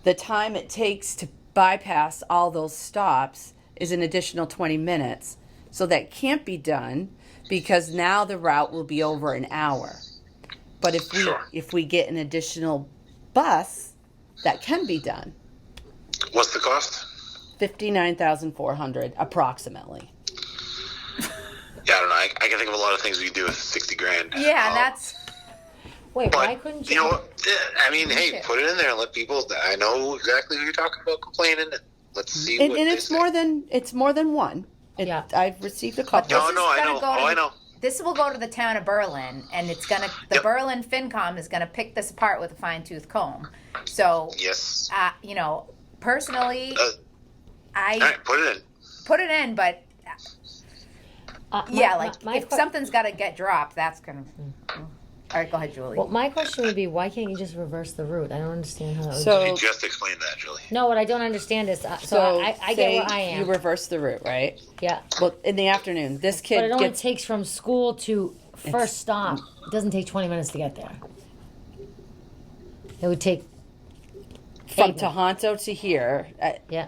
the time it takes to bypass all those stops is an additional 20 minutes. So that can't be done because now the route will be over an hour. But if we get an additional bus, that can be done. What's the cost? $59,400 approximately. Yeah, I don't know. I can think of a lot of things we could do with 60 grand. Yeah, that's... Wait, But why couldn't you know what? I mean, hey, shit. put it in there and let people. I know exactly who you're talking about complaining. And let's see And what it's they more than one. Yeah. I've received a couple. No, This is no, I gonna know. go to Oh, I the- know. This will go to the town of Berlin, and it's gonna. The Yep. Berlin FinCom is gonna pick this apart with a fine-tooth comb. So, Yes. personally, All I right, put it in. put it in, but my yeah, like my if que- something's got to get dropped, that's gonna. All right, go ahead, Julie. Well, my question would be, why can't you just reverse the route? I don't understand how that would. So- You just explained that, Julie. No, what I don't understand is, so So I get say where I am. you reverse the route, right? Yeah. Well, in the afternoon, this But kid it only gets takes from school to first It's- stop. It doesn't take 20 minutes to get there. It would take. from 8 Tohoto to here, Yeah.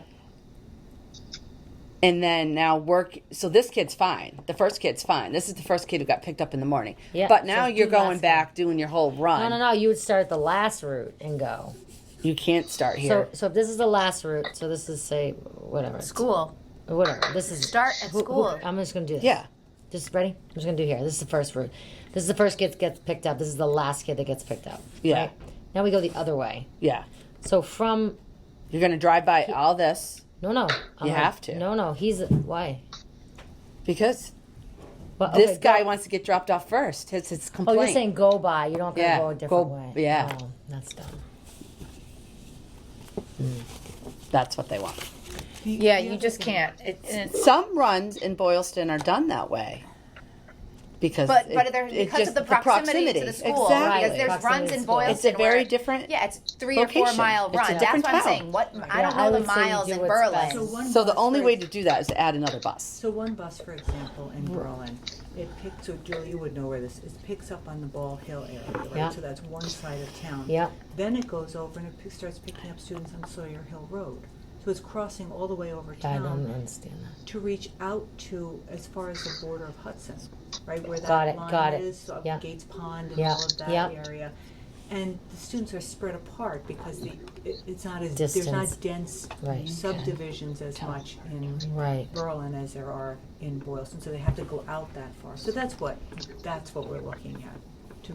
and then now work. So this kid's fine. The first kid's fine. This is the first kid who got picked up in the morning. Yeah, But now so you're do going last back, doing your whole run. No. You would start at the last route and go. You can't start here. So if this is the last route, so this is say whatever. School. Whatever. This is Start at school. I'm just gonna do this. yeah. Just ready? I'm just gonna do here. This is the first route. This is the first kid gets picked up. This is the last kid that gets picked up. Yeah. Right? Now we go the other way. Yeah. So from You're going to drive by all this no. You have to. No. He's why? because Well, this okay, guy go- wants to get dropped off first. His Oh, complaint. you're saying go by. You don't Yeah, go a different go- way. yeah. Oh, that's dumb. That's what they want. Yeah, The you other just thing- can't. It's Some runs in Boylston are done that way. Because but it- they're it because just- of the proximity to the school. Exactly. Because there's Proximity runs to in school. Boylston. It's a very where- different Yeah, it's 3 or 4 location. mile It's a run. That's different what I'm town. saying. What I Yeah, don't I know the would say miles do in what's Berlin. best. So one So the bus, only for way ex- to do that is to add another bus. So one bus, for example, in Berlin, it picks, so Julie, you would know where this is, picks up on the Ball Hill area, right? Yeah. So that's one side of town. Yeah. Then it goes over and starts picking up students on Sawyer Hill Road. So it's crossing all the way over I don't town understand that. to reach out to as far as the border of Hudson, right? Where Got that it, line got it. is, so up Yeah. Gates Pond and Yeah, all of that yeah. area. And the students are spread apart because it's not as, Distance. there's not dense Right. subdivisions as much in Right. Berlin as there are in Boylston, so they have to go out that far. So that's what we're looking at. To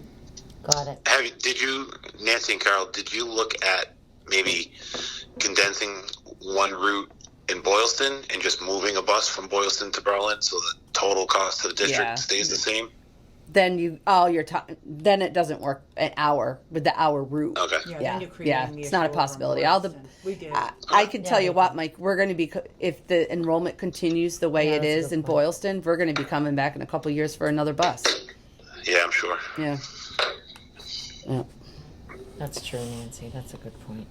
Got it. Did you, Nancy and Carol, did you look at maybe condensing one route in Boylston and just moving a bus from Boylston to Berlin so the total cost to the district Yeah. stays the same? Then you all your time. Then it doesn't work an hour with the hour route. Okay. yeah, Yeah, then you're yeah, creating the it's issue not a over on possibility. All the Boylston. We did. I can tell Yeah. you what, Mike. We're going to be if the enrollment continues the way Yeah, it that's a is good in point. Boylston. We're going to be coming back in a couple years for another bus. Yeah, I'm sure. Yeah. Yeah. That's true, Nancy. That's a good point.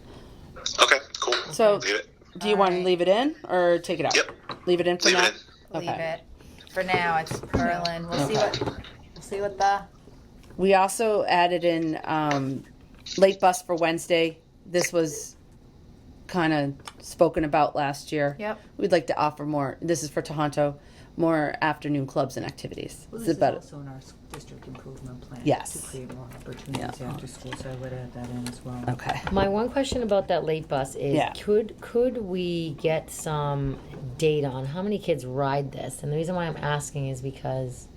Okay, cool. So, Leave it. do you want to Alright. leave it in or take it out? Yep. Leave it in for Leave now. it in. Leave Okay. it. For now, it's Berlin. We'll see what the We also added in late bus for Wednesday. This was kind of spoken about last year. Yep. We'd like to offer more. This is for Tohoto, more afternoon clubs and activities. Well, It's this is about- also in our district improvement plan. Yes. To create more opportunities Yeah. after school, so I would add that in as well. Okay. My one question about that late bus is Yeah. could we get some data on how many kids ride this? And the reason why I'm asking is because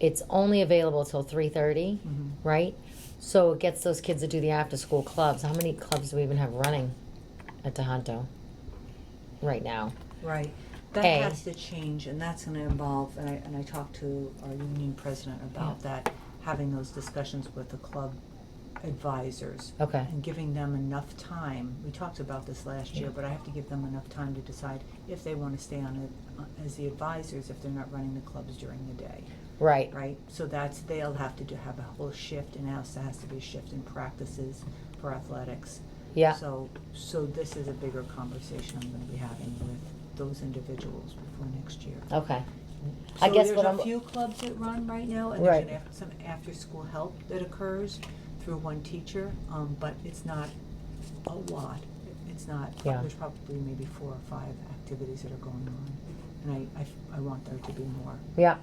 it's only available till 3:30, right? So it gets those kids to do the after school clubs. How many clubs do we even have running at Tohoto right now? Right. That A. has to change, and that's gonna involve, and I talked to our union president about that, having those discussions with the club advisors. Okay. And giving them enough time, we talked about this last year, but I have to give them enough time to decide if they wanna stay on it as the advisors, if they're not running the clubs during the day, Right. right? So they'll have to have a whole shift, and also has to be a shift in practices for athletics. Yeah. So this is a bigger conversation I'm gonna be having with those individuals before next year. Okay. I guess what So I'm there's a few clubs that run right now, and Right. there's some after-school help that occurs through one teacher, but it's not a lot. It's not, Yeah. there's probably maybe 4 or 5 activities that are going on, and I want there to be more. Yeah.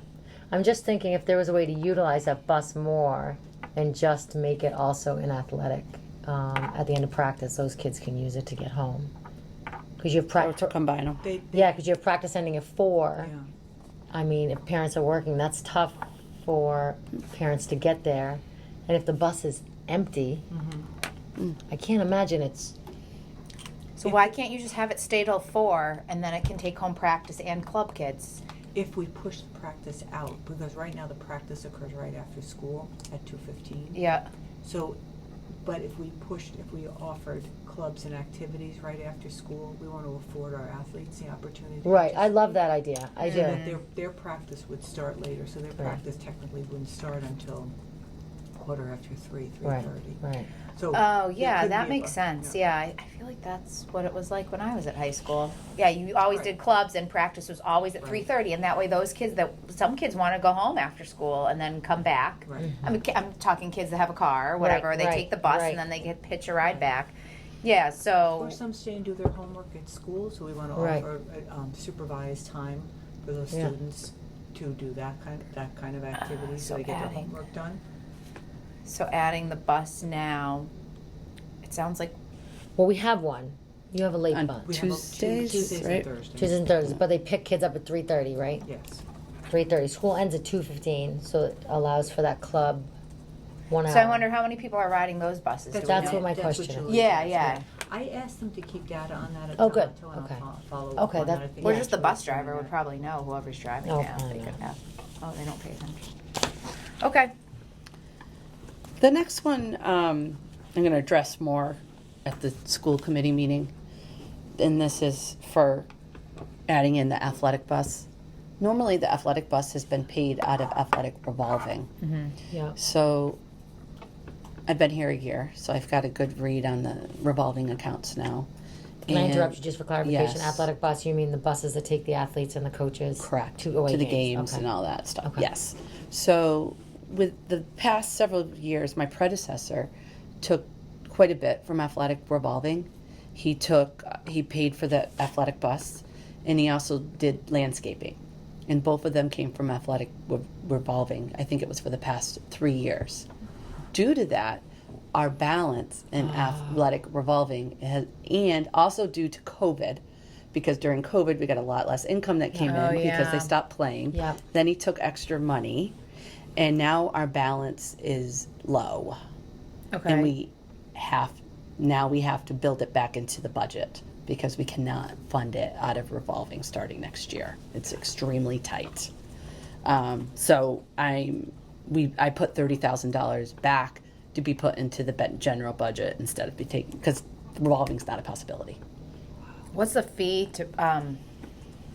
I'm just thinking if there was a way to utilize that bus more and just make it also in athletic. At the end of practice, those kids can use it to get home. Because you have Or to practice. combine them. They Yeah, because you have practice ending at 4. yeah. I mean, if parents are working, that's tough for parents to get there. And if the bus is empty, I can't imagine it's. So why can't you just have it stay till 4 and then it can take home practice and club kids? If we push the practice out, because right now the practice occurs right after school at 2:15. Yeah. So, but if we offered clubs and activities right after school, we want to afford our athletes the opportunity. Right, I love that idea. I So do. that their practice would start later, so their practice technically wouldn't start until 3:15, Right, 3:30. right. So Oh, there yeah, could that be a makes bu- sense. Yeah, I feel like that's what it was like when I was at high school. Yeah, you always Right. did clubs and practice was always at Right. 3:30, and that way those kids some kids want to go home after school and then come back. Right. I mean, I'm talking kids that have a car or whatever. Right, they right, take the bus right. and then they get hitch a ride back. Yeah, so Or some stay and do their homework at school, so we want to Right. offer supervised time for those Yeah. students to do that kind of activity, so so they get their adding- homework done. adding the bus now, it sounds like Well, we have one. You have a late On bus. We have a Tuesdays, Tuesdays right? and Thursdays. Tuesdays and Thursdays, but they pick kids up at 3:30, right? Yes. 3:30. School ends at 2:15, so it allows for that club 1 hour. So I wonder how many people are riding those buses. Do we That's know? what my That's question you is. would Yeah, ask, yeah. I asked them to keep data on that at Oh, good. Toronto, and Okay. I'll follow up Okay, on that- that. I think Or Yeah. just the Julie bus was doing driver would that. probably know whoever's driving Oh, now. I They know. could have. Oh, they don't pay attention. Okay. The next one, I'm going to address more at the school committee meeting. And this is for adding in the athletic bus. Normally, the athletic bus has been paid out of athletic revolving. Yeah. So I've been here a year, so I've got a good read on the revolving accounts now. Can I And- interrupt you just for clarification? Yes. Athletic bus, you mean the buses that take the athletes and the coaches? Correct. To away the games. games and Okay. all that stuff. Okay. Yes. So with the past several years, my predecessor took quite a bit from athletic revolving. He paid for the athletic bus, and he also did landscaping. And both of them came from athletic revolving. I think it was for the past 3 years. Due to that, our balance in athletic revolving and also due to COVID, because during COVID we got a lot less income that came Oh, in because yeah. they stopped playing. Yeah. Then he took extra money, and now our balance is low. Okay. And we have to build it back into the budget because we cannot fund it out of revolving starting next year. It's extremely tight. So I put $30,000 back to be put into the general budget instead of be taken, because revolving's not a possibility. What's the fee to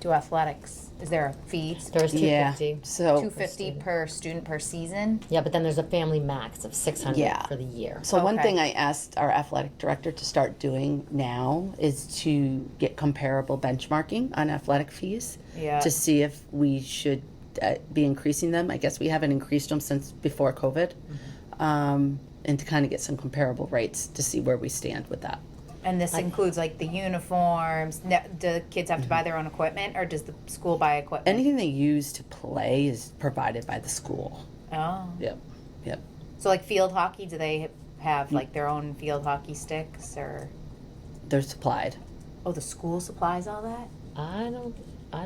do athletics? Is there a fee? There's 250. So $250 per student per season. Yeah, but then there's a family max of 600 Yeah. for the year. So one Okay. thing I asked our athletic director to start doing now is to get comparable benchmarking on athletic fees Yeah. to see if we should be increasing them. I guess we haven't increased them since before COVID, and to kind of get some comparable rates to see where we stand with that. And this includes like the uniforms. Do kids have to buy their own equipment, or does the school buy equipment? Anything they use to play is provided by the school. Oh. Yep. So like field hockey, do they have like their own field hockey sticks, or They're supplied. the school supplies all that? I don't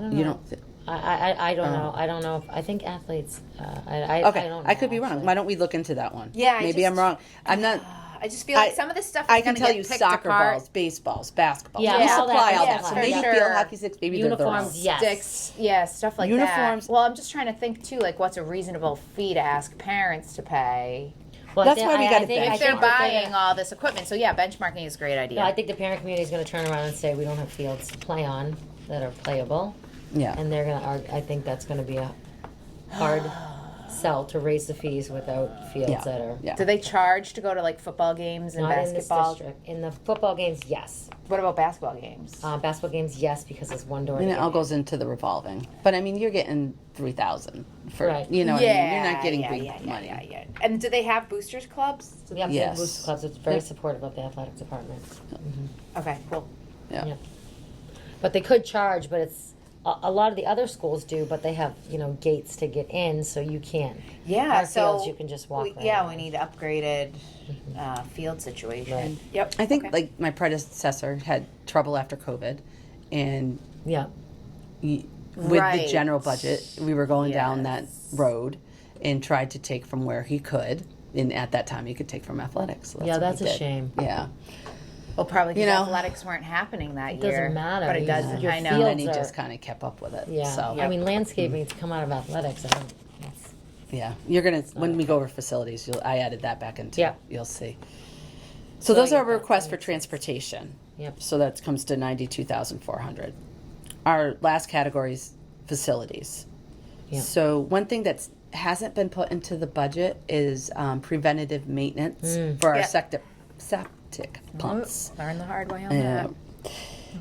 know. You don't. I don't Oh. know. I don't know if I think athletes. I Okay, don't know, I could be wrong. actually. Why don't we look into that one? Yeah, I maybe I'm just- wrong. I'm not. I just feel like some of this stuff is I can gonna tell get you picked soccer apart. balls, baseballs, basketballs. Yeah, we all supply that, all yeah, that. So for maybe sure. field hockey sticks, maybe Uniforms, they're yes. Sticks, yeah, stuff like Uniforms. that. Well, I'm just trying to think too, like what's a reasonable fee to ask parents to pay Well, That's why we gotta think- benchmark. if they're think that buying all this equipment. So yeah, benchmarking is a great idea. No, I think the parent community is going to turn around and say we don't have fields to play on that are playable, Yeah. and they're going to. I think that's going to be a hard sell to raise the fees without fields Yeah. that are Yeah. Do they charge to go to like football games and not in this basketball? district. In the football games, yes. What about basketball games? Basketball games, yes, because it's one door. And to it get all in. goes into the revolving. But I mean, you're getting 3,000 for Right. you know. What I mean? You're not getting big money. Yeah. And do they have boosters clubs? So we have Yes. booster clubs. It's very Yep. supportive of the athletic department. Okay, cool. Yeah. Yeah. But they could charge, but it's a lot of the other schools do, but they have gates to get in, so you can't. Yeah, Our so fields, you can just walk. right yeah, in. we need upgraded field situation. Right. Yep. I think okay. like my predecessor had trouble after COVID, and Yeah. with Right. the general budget, we were going down that Yes. road and tried to take from where he could. And at that time, he could take from athletics. So Yeah, what that's he a did. shame. Yeah. Well, probably because You know, athletics weren't happening that It year. doesn't matter. But it You does. just- your I know. And then he Fields are- just kind of kept up with it. Yeah. So, I mean, landscaping to come out of athletics. I don't. It's, yeah. You're going to, when we go over facilities, I added that back into Yeah. You'll see. So So those I are get that. requests That for makes sense. transportation. Yep. So that comes to 92,400. Our last category is facilities. Yeah. So one thing that's hasn't been put into the budget is preventative maintenance for our Yeah. septic pumps. Learn the hard way on Yeah. that.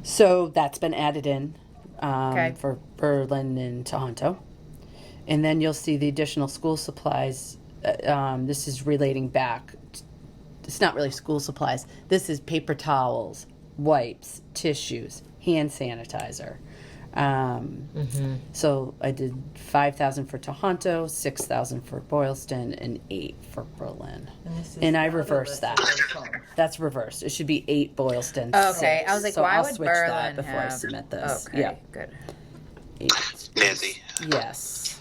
So that's been added in Okay. for Berlin and Tohoto. And then you'll see the additional school supplies. This is relating back. It's not really school supplies. This is paper towels, wipes, tissues, hand sanitizer. So I did 5,000 for Tohoto, 6,000 for Boylston, and 8 for Berlin. this is And I the other reversed list that. is on. That's reversed. It should be 8 Boylston. Okay, 6. I was like, So why I'll would switch Berlin that before I have? submit this. Okay, Yeah, good. 8. Nancy, Yes.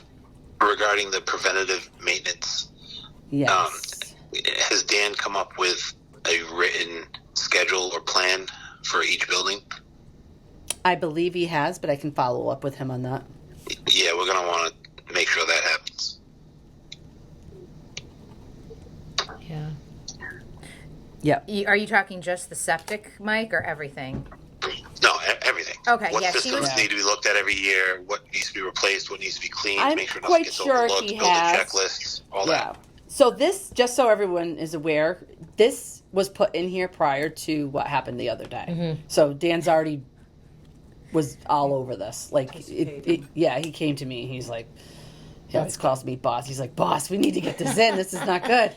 regarding the preventative maintenance, Yes. has Dan come up with a written schedule or plan for each building? I believe he has, but I can follow up with him on that. Yeah, we're going to want to make sure that happens. Yeah. Yep. Are you talking just the septic, Mike, or everything? No, everything. Okay, What yeah, she systems was- need to be looked at every year? What needs to be replaced? What needs to be cleaned? I'm make sure nothing quite gets sure overlooked. he Build has. a checklist. All Yeah. So this, just so everyone is aware, this was put in here prior to what happened the other day. So Dan's already was all over this. Like, yeah, he came to me. He's like, he always calls me boss. He's like, boss, we need to get this in. This is not good.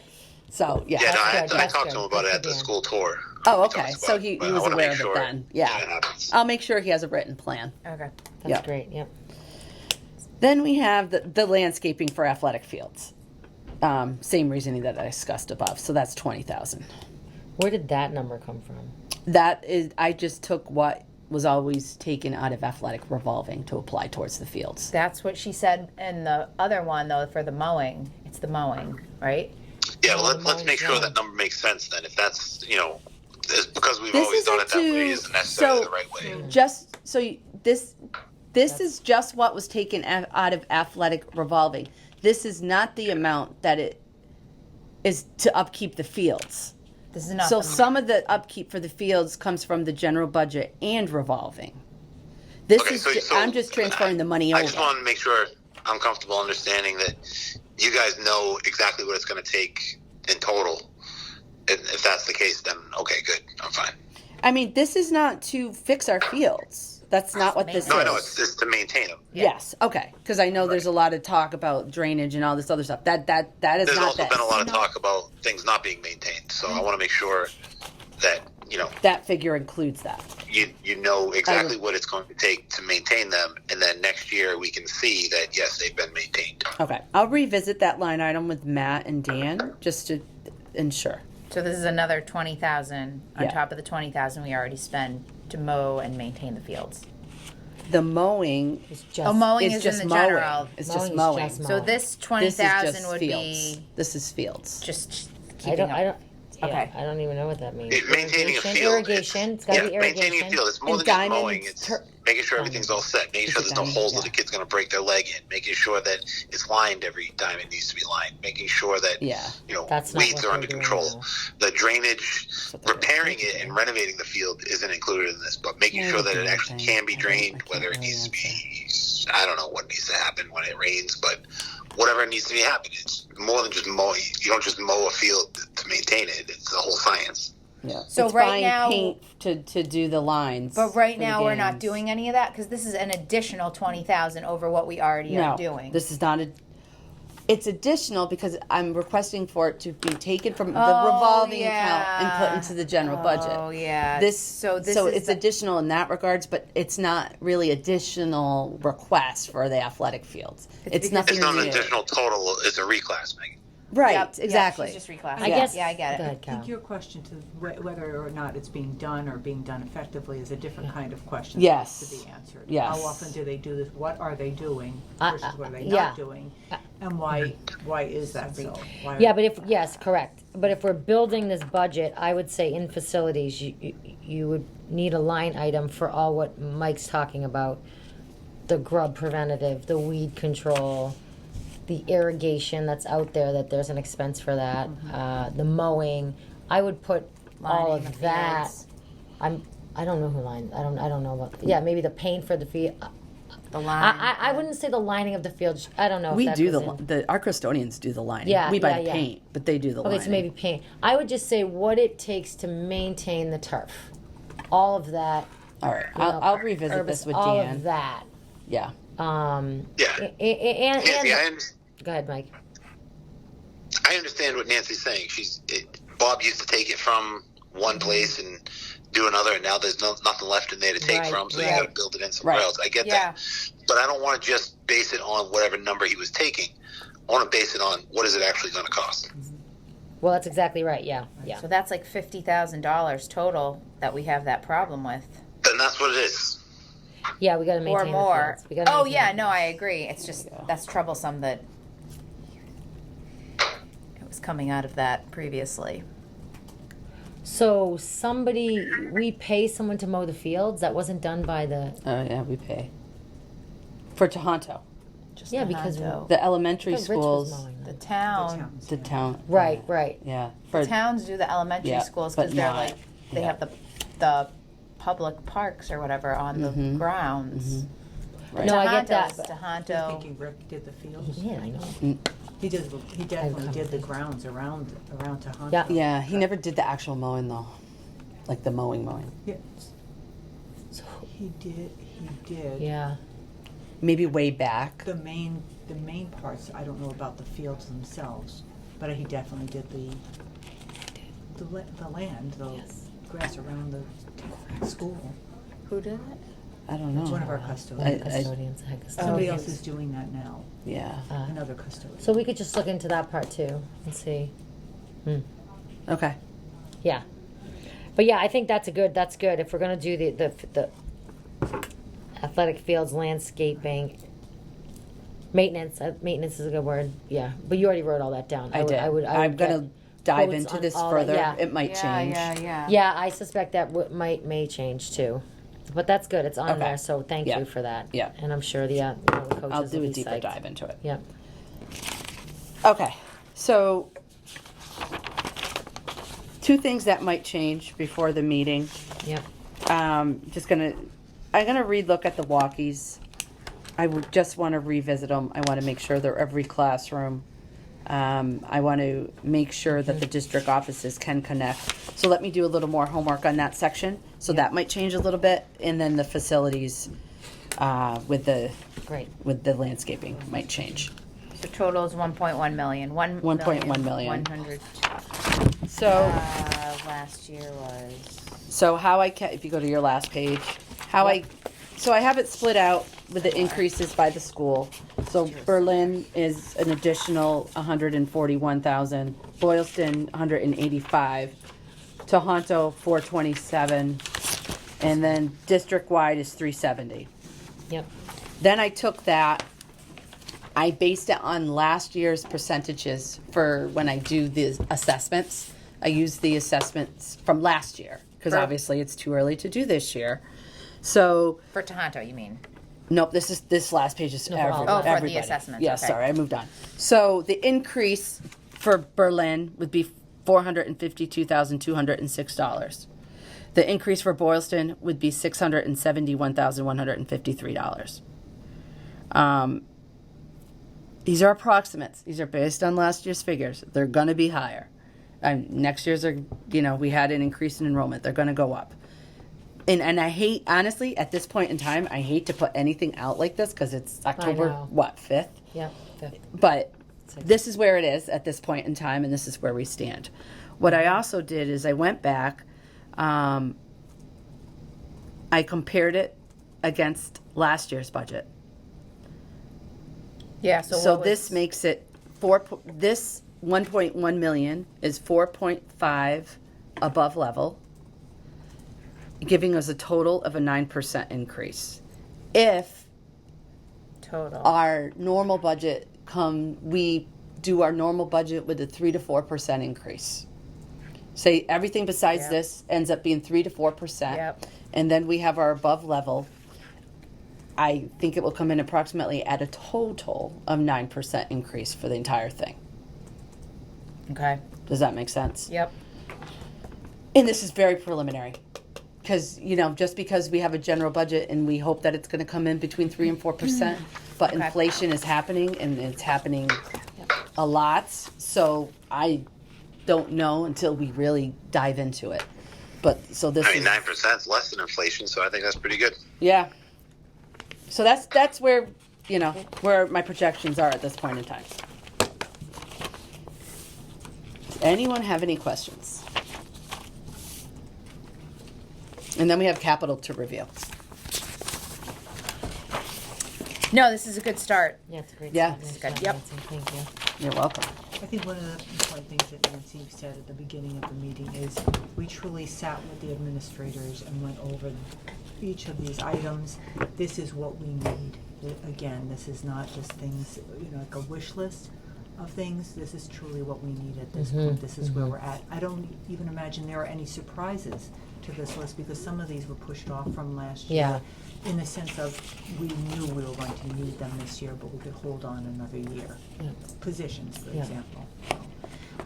So yeah. Yeah, no, I That's talked good. to him about it Good at the for Dan. school tour. Oh, We okay. talked So about he it, but I was wanna aware make of sure it then. that Yeah. it happens. I'll make sure he has a written plan. Okay. That's Yeah. great. Yep. Then we have the landscaping for athletic fields. Same reasoning that I discussed above. So that's 20,000. Where did that number come from? That is, I just took what was always taken out of athletic revolving to apply towards the fields. That's what she said in the other one, though, for the mowing. It's the mowing, right? Yeah, No, well, the let's make sure mowing's that number makes sense then. If that's, it's because we've This always done it isn't that way to- isn't necessarily so- the right way. Just so this is just what was taken out of athletic revolving. This is not the amount that it is to upkeep the fields. This is not. So the- some of the upkeep for the fields comes from the general budget and revolving. This Okay, is so I'm just transferring the money I over. just want to make sure I'm comfortable understanding that you guys know exactly what it's going to take in total. And if that's the case, then okay, good. I'm fine. I mean, this is not to fix our fields. That's not what this No, I is. know it's to maintain them. Yes. Okay. Because I know there's a lot of talk about drainage and all this other stuff. That is There's not also this. been a lot of talk about things not being maintained. So I want to make sure that That figure includes that. you know exactly what it's going to take to maintain them, and then next year we can see that yes, they've been maintained. Okay. I'll revisit that line item with Matt and Dan just to ensure. So this is another 20,000 on Yeah. top of the 20,000 we already spend to mow and maintain the fields. The mowing It's just Oh, mowing is is just in the mowing. general. It's Mowing just is mowing. just So mowing. this This is 20,000 just would fields. be This is fields. just I keeping don't. up. I don't. Yeah, Okay. I don't even know what that means. Maintaining a Irrigation, field. Irrigation. It's got to be maintaining a irrigation. field. It's more And than just diamond mowing. It's tur- making sure everything's all set, making Is sure it there's no diamond? holes Yeah. that the kid's going to break their leg in, making sure that it's lined every time it needs to be lined, making sure that Yeah. That's not weeds what are they're under doing control. now. The drainage, what they're repairing doing. it and renovating the field isn't included in this, but making Yeah, sure that the it damn actually thing. can be I drained, can't whether it really needs to answer. be, I don't know what needs to happen when it rains, but whatever needs to be happening. It's more than just mowing. You don't just mow a field to maintain it. It's a whole science. Yeah. So It's right buying now- paint to do the lines. But right for the now we're not games. doing any of that because this is an additional 20,000 over what we already No, are doing. this is not a. It's additional because I'm requesting for it to be taken from the Oh, revolving yeah. account and put into the general budget. Oh yeah. This so so is it's the- additional in that regards, but it's not really additional request for the athletic fields. It's because- nothing It's not an new. additional total. It's a reclass, Megan. Right, Yep, yep, exactly. she's just reclassing. I guess. Yeah, I get Go it. ahead, I Cal. think your question to whether or not it's being done or being done effectively is a different kind of question. Yes. That needs to be answered. Yes. How often do they do this? What are they doing versus what are they yeah. not doing? And why is that so? Why Yeah, but yes, correct. But if we're building this budget, I would say in facilities, you would need a line item for all what Mike's talking about: the grub preventative, the weed control, the irrigation that's out there. That there's an expense for that. The mowing. I would put all Lining the of that. fields. I don't know who line. I don't know about. Yeah, maybe the paint for the field. The line. I wouldn't say the lining of the field. I don't know. If We that do goes in. our custodians do the lining. Yeah, we buy yeah, the yeah. paint, but they do the Okay, lining. so maybe paint. I would just say what it takes to maintain the turf. All of that. All right, you know, I'll revisit herbicide, this with all Dan. of that. Yeah. Yeah. And Nancy, go ahead, Mike. I understand what Nancy's saying. Bob used to take it from one place and do another, and now there's nothing left in there to take Right, from, so you right. got to build it in somewhere Right. else. I get Yeah. that, but I don't want to just base it on whatever number he was taking. I want to base it on what is it actually going to cost. Well, that's exactly right. Yeah, yeah. So that's like $50,000 total that we have that problem with. Then that's what it is. Yeah, we got to Or maintain more. the fields. We gotta Oh maintain yeah, the no, fields. I agree. It's just, that's troublesome that it was coming out of that previously. So we pay someone to mow the fields. That wasn't done by the. Oh yeah, we pay for Tohoto. Just Yeah, the because Hondo. The elementary Rich was schools, mowing The them. town, the town. Right, right. Yeah. the towns do the elementary Yeah, schools but because they're not- like, they yeah. have the public parks or whatever on the grounds. Right. No, I get that, Tohonto's but- You're Tohonto. thinking Rick did the fields? Yeah, I know. He definitely did the grounds around Tohoto. Yeah. Yeah, he never did the actual mowing though, like the mowing. Yeah. He did. Yeah. Maybe way back. The main parts, I don't know about the fields themselves, but he definitely did the land, the Yes. grass around the school. Who did it? I don't know. It's one of our One custodians. of the custodians, head custodians. Somebody else is doing that now, Yeah. another custodian. So we could just look into that part too and see. Okay. Yeah. But yeah, I think that's good. If we're gonna do the athletic fields, landscaping, maintenance. Maintenance is a good word. Yeah, but you already wrote all that down. I did. I would I'm gonna dive quotes into on this all that, further. yeah. It might change. Yeah. Yeah, I suspect that may change too. But that's good. It's on Okay. there, so thank Yeah. you for that. Yeah. And I'm sure the coaches I'll will do a be deeper psyched. dive into it. Yeah. So 2 things that might change before the meeting. Yep. I'm gonna relook at the walkies. I would just want to revisit them. I want to make sure they're every classroom. I want to make sure that the district offices can connect. So let me do a little more homework on that section. So that might change a little bit, and then the facilities with the landscaping might change. The total is 1.1 million. 1.1 million. 100. So Last year was. So if you go to your last page, I have it split out with the increases by the school. So Berlin is an additional 141,000, Boylston 185, Tohoto 427, and then district-wide is 370. Yep. Then I took that, I based it on last year's percentages for when I do the assessments. I use the assessments from last year because obviously it's too early to do this year. So For Tohonto, you mean? nope, this last page is No, for all. Oh, for the everybody. assessments, Yeah, okay. sorry, I moved on. So the increase for Berlin would be $452,206. The increase for Boylston would be $671,153. These are approximates. These are based on last year's figures. They're going to be higher. Next year's are, we had an increase in enrollment. They're going to go up. And I hate, honestly, at this point in time, I hate to put anything out like this because it's October, know. 5th? Yep. Fifth. But this is where it is at this point in time, and this is where we stand. What I also did is I went back, I compared it against last year's budget. Yeah. So this makes it this 1.1 million is 4.5 above level, giving us a total of a 9% increase. If total. our normal budget we do our normal budget with a 3 to 4% increase. Say everything besides Yep. this ends up being 3 to 4%. Yep. And then we have our above level. I think it will come in approximately at a total of 9% increase for the entire thing. Okay. Does that make sense? Yep. And this is very preliminary because, just because we have a general budget and we hope that it's going to come in between 3 and 4%, but Okay. inflation is happening and it's happening a lot. So I don't know until we really dive into it. But so this I mean, is 9% is less than inflation, so I think that's pretty good. yeah. So that's where where my projections are at this point in time. Does anyone have any questions? And then we have capital to review. No, this is a good start. Yeah, it's a great. Yeah. segment, Good. Yep. Nancy, thank you. You're welcome. I think one of the important things that Nancy said at the beginning of the meeting is we truly sat with the administrators and went over each of these items. This is what we need. Again, this is not just things, like a wish list of things. This is truly what we need at this point. This is where we're at. I don't even imagine there are any surprises to this list because some of these were pushed off from last year. Yeah. In the sense of we knew we were going to need them this year, but we could hold on another year. Yeah. Positions, for Yeah. example.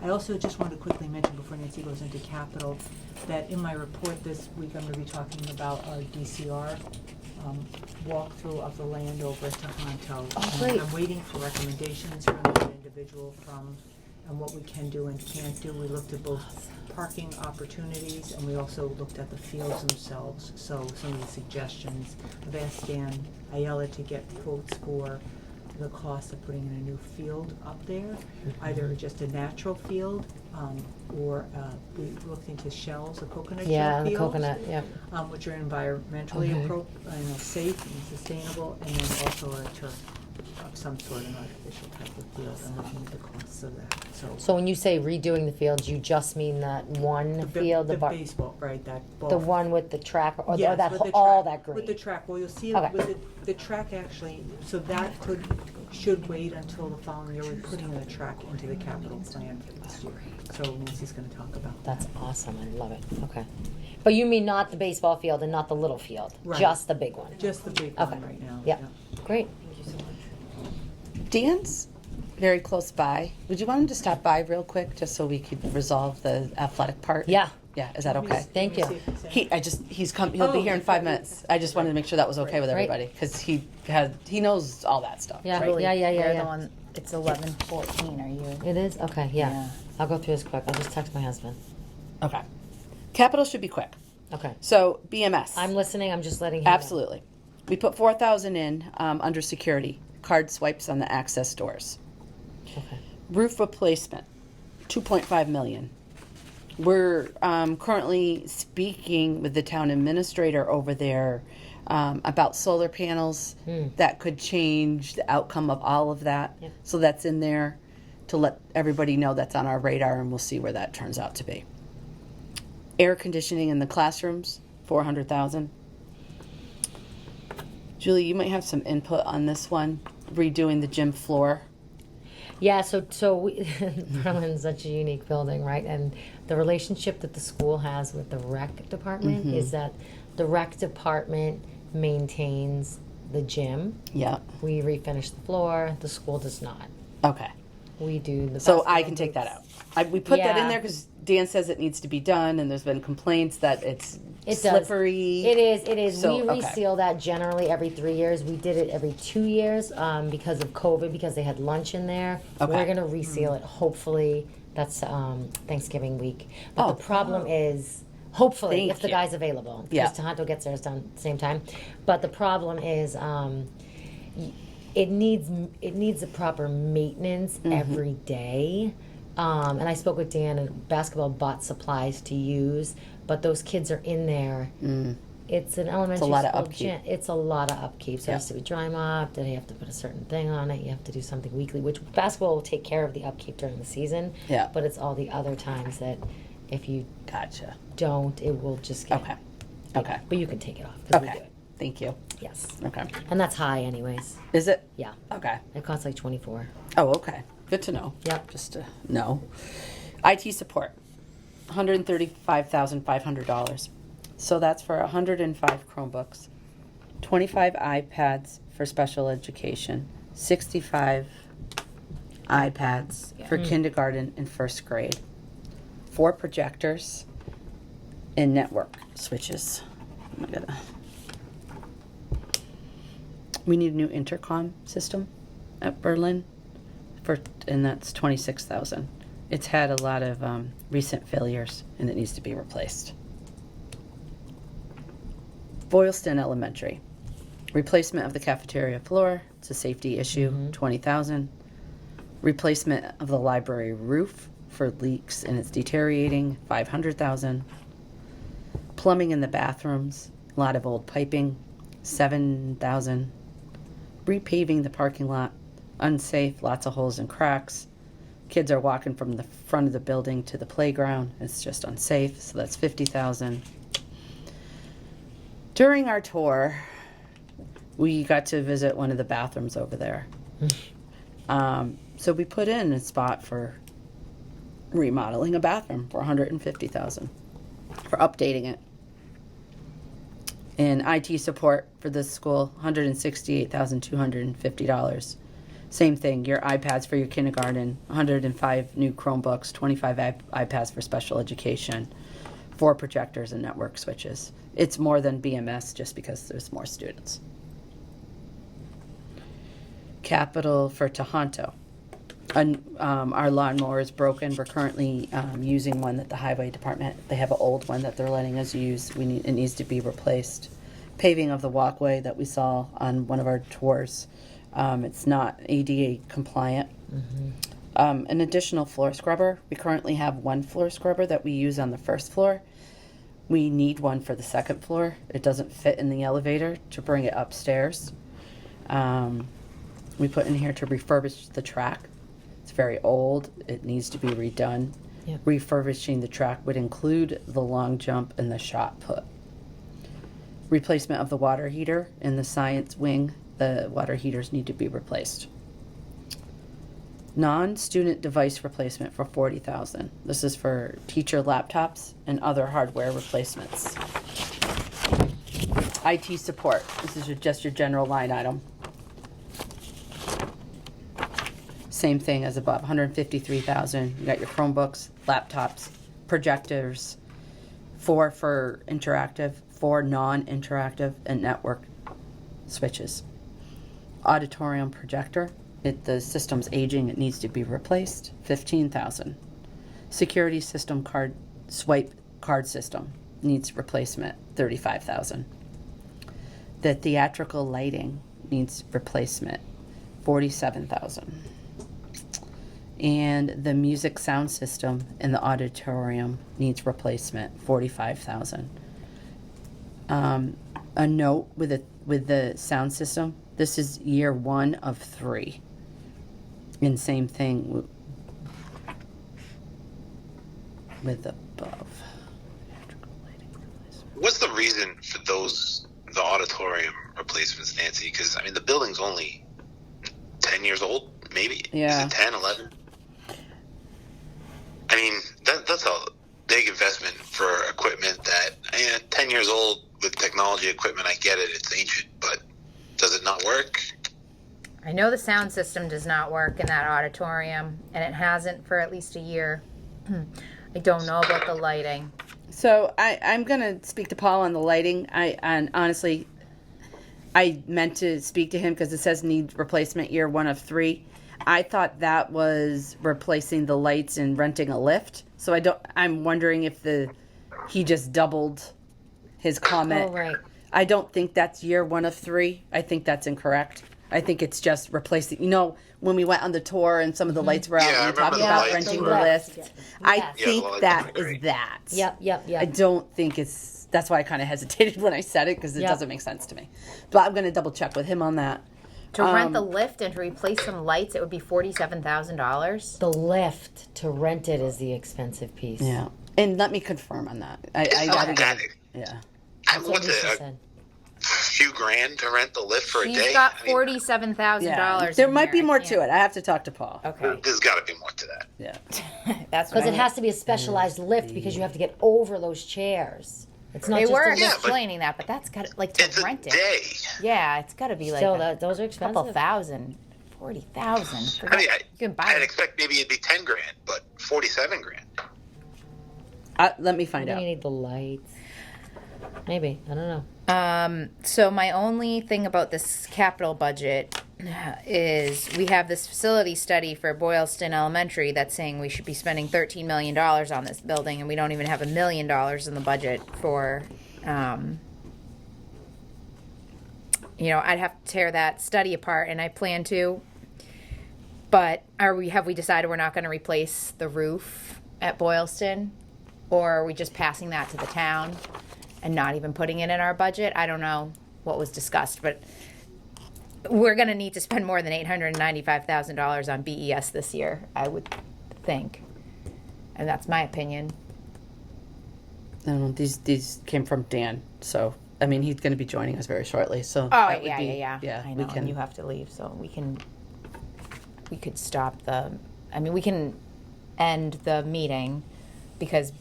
I also just want to quickly mention before Nancy goes into capital, that in my report this week I'm going to be talking about our DCR walkthrough of the land over to Honto. Oh, And great. I'm waiting for recommendations from an individual and what we can do and can't do. We looked at both parking opportunities and we also looked at the fields themselves. So some of the suggestions, I've asked Dan Ayala to get quotes for the cost of putting in a new field up there, either just a natural field, or we looked into shells, a coconut shell Yeah, the fields, coconut. Yeah. which are environmentally safe and sustainable, and then also a turf of some sort, an artificial type of field, and looking at the costs of that. So when you say redoing the fields, you just mean that one The field, the bar- baseball, right? That ball. the one with the track, or Yes, that with the all track- that green. With the track, well, you'll see Okay. it with the track actually, so that should wait until the following year. We're putting the track into the capital plan for this year. So Nancy's gonna talk about that. That's awesome. I love it. Okay. But you mean not the baseball field and not the little field, Right. just the big one. Just the big Okay. one right now. Yeah. Great. Dan's very close by. Would you want him to stop by real quick just so we could resolve the athletic part? Yeah. Yeah, is that okay? Thank you. He'll be here in 5 minutes. I just wanted to make sure that was okay with Great. everybody because he knows all that stuff. Yeah. Julie, Yeah. you're the Yeah. one, it's 11:14, are you? It is? Okay. Yeah. Yeah. I'll go through this quick. I'll just text my husband. Okay. Capital should be quick. Okay. So BMS. I'm listening. I'm just letting him know. Absolutely. We put 4,000 in under security, card swipes on the access doors. Okay. Roof replacement, 2.5 million. We're currently speaking with the town administrator over there about solar panels that could change the outcome of all of that. Yeah. So that's in there to let everybody know that's on our radar, and we'll see where that turns out to be. Air conditioning in the classrooms, 400,000. Julie, you might have some input on this one, redoing the gym floor. Yeah, so we, Berlin's such a unique building, right? And the relationship that the school has with the rec department is that the rec department maintains the gym. Yeah. We refinish the floor. The school does not. Okay. We do the. So I basketball can take that hoops. out. We put that in Yeah. there because Dan says it needs to be done, and there's been complaints that it's It does. slippery. It is. It is. So, We okay. reseal that generally every 3 years. We did it every 2 years because of COVID, because they had lunch in there. Okay. We're gonna reseal it. Hopefully, that's Thanksgiving week. But Oh. the problem is, hopefully, Thank if the you. guy's available, Yeah. because Tohoto gets theirs done at the same time. But the problem is. It needs a proper maintenance every day. And I spoke with Dan, and basketball bought supplies to use, but those kids are in there. It's an elementary lot of school upkeep. gym. It's a lot of upkeep. So Yeah. it has to be dry mop. Then you have to put a certain thing on it. You have to do something weekly, which basketball will take care of the upkeep during the season. Yeah. But it's all the other times that if you Gotcha. don't, it will just get. Okay. Okay. But you can take it off because we do Okay. it. Thank you. Yes. Okay. And that's high, anyways. Is it? Yeah. Okay. It costs like 24. Oh, okay. Good to know. Yep. Just to know. IT support, $135,500. So that's for 105 Chromebooks, 25 iPads for special education, 65 iPads for kindergarten and first grade, 4 projectors, and network switches. We need a new intercom system at Berlin, and that's 26,000. It's had a lot of recent failures, and it needs to be replaced. Boylston Elementary, replacement of the cafeteria floor. It's a safety issue, 20,000. Replacement of the library roof for leaks and it's deteriorating, 500,000. Plumbing in the bathrooms, a lot of old piping, 7,000. Repaving the parking lot, unsafe, lots of holes and cracks. Kids are walking from the front of the building to the playground. It's just unsafe, so that's 50,000. During our tour, we got to visit one of the bathrooms over there. So we put in a spot for remodeling a bathroom for 150,000 for updating it. And IT support for this school, $168,250. Same thing, your iPads for your kindergarten, 105 new Chromebooks, 25 iPads for special education, 4 projectors and network switches. It's more than BMS just because there's more students. Capital for Tohoto. Our lawnmower is broken. We're currently using one that the highway department, they have an old one that they're letting us use. It needs to be replaced. Paving of the walkway that we saw on one of our tours. It's not ADA compliant. An additional floor scrubber. We currently have one floor scrubber that we use on the first floor. We need one for the second floor. It doesn't fit in the elevator to bring it upstairs. We put in here to refurbish the track. It's very old. It needs to be redone. Yep. Refurbishing the track would include the long jump and the shot put. Replacement of the water heater in the science wing. The water heaters need to be replaced. Non-student device replacement for 40,000. This is for teacher laptops and other hardware replacements. IT support. This is just your general line item. Same thing as above, 153,000. You got your Chromebooks, laptops, projectors, 4 for interactive, 4 non-interactive, and network switches. Auditorium projector. The system's aging. It needs to be replaced. 15,000. Security system swipe card system needs replacement. 35,000. The theatrical lighting needs replacement. 47,000. And the music sound system in the auditorium needs replacement, 45,000. A note with the sound system. This is year 1 of 3. And same thing with above. What's the reason for the auditorium replacements, Nancy? Because, I mean, the building's only 10 years old, maybe? Yeah. Is it 10, 11? I mean, that's a big investment for equipment that, 10 years old with technology equipment, I get it, it's ancient, but does it not work? I know the sound system does not work in that auditorium, and it hasn't for at least a year. I don't know about the lighting. So I'm going to speak to Paul on the lighting. And honestly, I meant to speak to him because it says need replacement year 1 of 3. I thought that was replacing the lights and renting a lift. So I'm wondering if he just doubled his comment. Oh, right. I don't think that's year 1 of 3. I think that's incorrect. I think it's just replacing, when we went on the tour and some of the lights were out Yeah, and we I talked remember about the lights renting were- the lift. Yes. I Yes. Yeah, think the lights that were is great. that. Yep. I don't think that's why I kind of hesitated when I said it because it Yep. doesn't make sense to me. But I'm going to double check with him on that. To rent the lift and to replace some lights, it would be $47,000. The lift to rent it is the expensive piece. Yeah. And let me confirm on that. I It's gotta not get that. yeah. That's what What's Lisa it, said. a few grand to rent the lift for a She's day? got I mean, $47,000. There might be more to it. I have to talk to Paul. Okay. There's got to be more to that. Yeah. That's Because what it has to be a specialized lift because you have to get over those chairs. It's not They just were a lift. Yeah, but- explaining that, but that's got to It's a rent it. day. Yeah, it's got to be like Still, a those are couple expensive. thousand. 40,000. I mean, You can buy I'd it. expect maybe it'd be 10 grand, but 47 grand. Let me find Then out. you need the lights. Maybe. I don't know. So my only thing about this capital budget is we have this facility study for Boylston Elementary that's saying we should be spending $13 million on this building, and we don't even have $1 million in the budget for, I'd have to tear that study apart, and I plan to. But have we decided we're not going to replace the roof at Boylston? Or are we just passing that to the town and not even putting it in our budget? I don't know what was discussed, but we're going to need to spend more than $895,000 on BES this year, I would think. And that's my opinion. I don't know, these came from Dan, so, I mean, he's gonna be joining us very shortly, so. Oh, that would yeah. Yeah, I we know, can. and you have to leave, so we could stop we can end the meeting because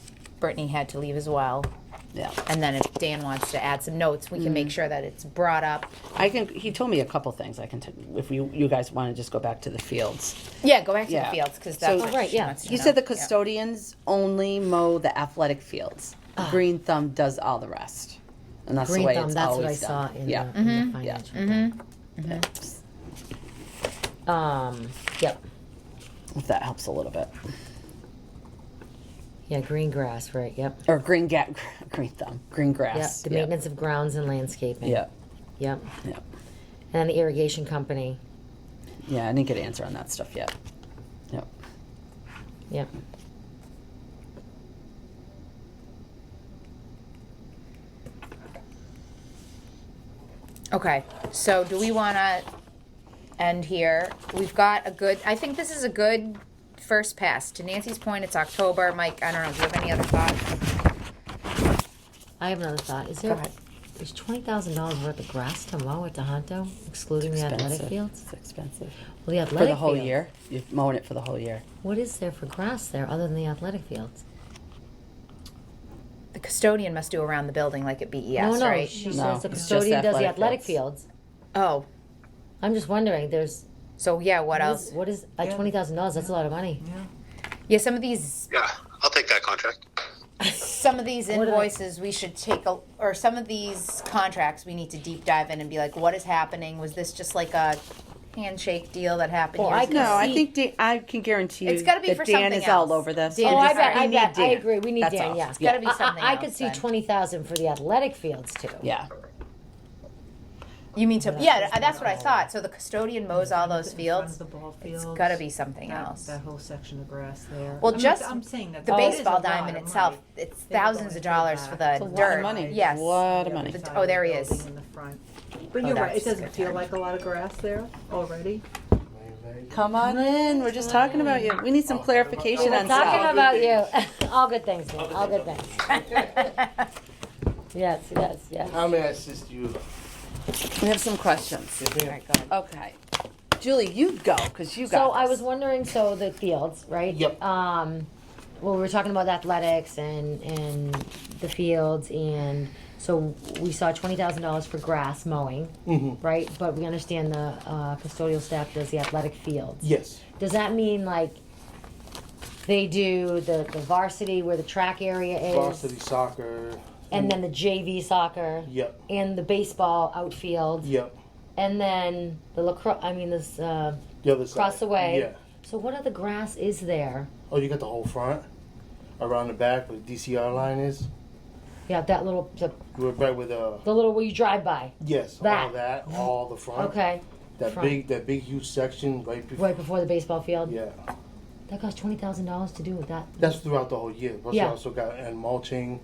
Brittany had to leave as well. Yeah. And then if Dan wants to add some notes, we can make sure that it's brought up. He told me a couple things I can, if you guys wanna just go back to the fields. Yeah, go back to Yeah. the fields, because So- that's Oh, what right, she yeah. wants to You know. said the Yeah. custodians only mow the athletic fields. Green Thumb does all the rest. And that's Green the way Thumb, it's that's what I always saw done. in Yeah. the financial thing. Yep. If that helps a little bit. Yeah, green grass, right, yep. Or green thumb, green Yep, grass. the maintenance of grounds and landscaping. Yeah. Yep. Yeah. And then the irrigation company. Yeah, I didn't get an answer on that stuff yet. Yep. Yep. Okay, so do we want to end here? We've got I think this is a good first pass. To Nancy's point, it's October. Mike, I don't know, do you have any other thoughts? I have another thought. Is Go there ahead. is $20,000 worth of grass to mow at Tohoto, excluding the athletic Expensive. fields? It's expensive. Well, the athletic For the whole fields. year? You're mowing it for the whole year. What is there for grass there other than the athletic fields? The custodian must do around the building like at BES, no, right? she No, says the it's just custodian does the athletic athletic fields. fields. Oh, I'm just wondering, there's so yeah, what else? What is at Yeah. $20,000? That's a lot of money. Yeah. Yeah, some of these Yeah, I'll take that contract. What are- invoices we should or some of these contracts we need to deep dive in and be like, what is happening? Was this just like a handshake deal that happened? Well, years I ago? could No, I see- think I can guarantee you It's gotta be that for Dan something is all else. over this. Dan Oh, I I just- bet, We I need bet. I Dan. agree. We need That's Dan, all. yeah. It's gotta be something I else. could see then. 20,000 for the athletic fields too. Yeah. You mean that's what I thought. So the custodian mows all those In front of fields. the ball It's fields, got to be something that, else. That whole section of grass there. Well, I'm saying that the it is a baseball lot diamond of itself, money. it's They're thousands going of to dollars for that. the It's a lot dirt. of money. Yes. A lot of The money. other side Oh, of there the he is. building in the front. But Oh, you're right, that's it doesn't good feel time. like a lot of grass there already. Come on in. We're just talking about you. We need some clarification We're on talking stuff. about you. All good things, man. All good things. Yes. How may I assist you? We have some questions. All right, go ahead. Okay. Julie, you go, because you got So I this. was wondering, so the fields, right? Yep. Well, we were talking about athletics and the fields, and so we saw $20,000 for grass mowing, right? But we understand the custodial staff does the athletic fields. Yes. Does that mean like they do the varsity where the track area is, Varsity soccer. and then the JV soccer, Yep. and the baseball outfield, Yep. and then the lacrosse? I mean, this The other side. across the way. Yeah. So what other grass is there? Oh, you got the whole front, around the back where the DCR line is. Yeah, that little We're right with the little where you drive by. yes, That. all that, all the front. Okay. That front. big huge section right before. Right before the baseball field. Yeah. That costs $20,000 to do with that. That's throughout the whole year. Plus Yeah. you also got and mulching,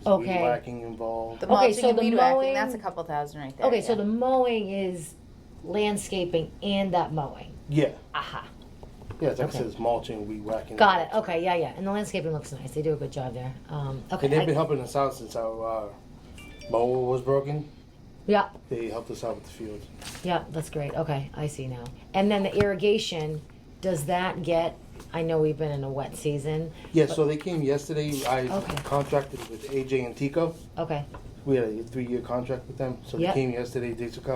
there's Okay. weed whacking involved. The Okay, mulching so and the weed mowing- whacking, that's a couple thousand right there. Okay, so yeah. the mowing is landscaping and that mowing. Yeah. Aha. Yeah, it's like Okay. I said, it's mulching, weed whacking. Got it. Okay, yeah. And the landscaping looks nice. They do a good job there. Okay. And they've been helping us out since our mower was broken. Yeah, They helped us out with the field. yeah, that's great. Okay, I see now. And then the irrigation, does that get, I know we've been in a wet season. Yeah, so they came yesterday. I Okay. contracted with AJ and Tico. Okay, We had a 3-year contract with them. So Yep. they came yesterday. They took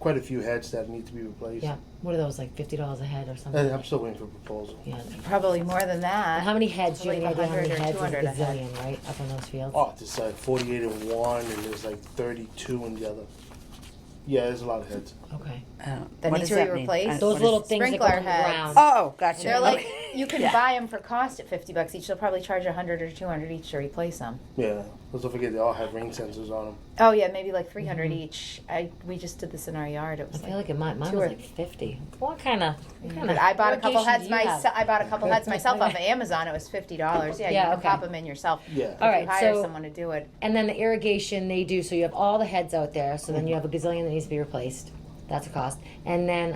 quite a few heads that need to be replaced. Yeah. What are those, like $50 a head or something? I'm still waiting for proposal. Yeah. Probably more than that. And how many heads? Do you have Like any idea how many 100 or heads? Is 200 a a head. gazillion, right? Up in those fields. Oh, it's like 48 in one, and there's like 32 in the other. Yeah, there's a lot of heads. Okay. That what need does to be that mean? replaced? Those What little is- things that go Sprinkler in the heads. ground. Oh, gotcha. They're like, Okay. you can Yeah. buy them for cost at $50 each. They'll probably charge 100 or 200 each to replace them. Yeah, let's don't forget they all have rain sensors on them. Oh yeah, maybe like 300 Mm-hmm. each. We just did this in our yard. It I was feel like mine was 2 or- like 50. What kind of? But I bought a couple irrigation heads do you have? myself. I bought a couple heads myself off of Amazon. It was $50. Yeah, Yeah, you can okay. pop them in yourself. Yeah. If All you right, hire so- someone to do it. And then the irrigation they do, so you have all the heads out there, so then you have a gazillion that needs to be replaced. That's a cost. And then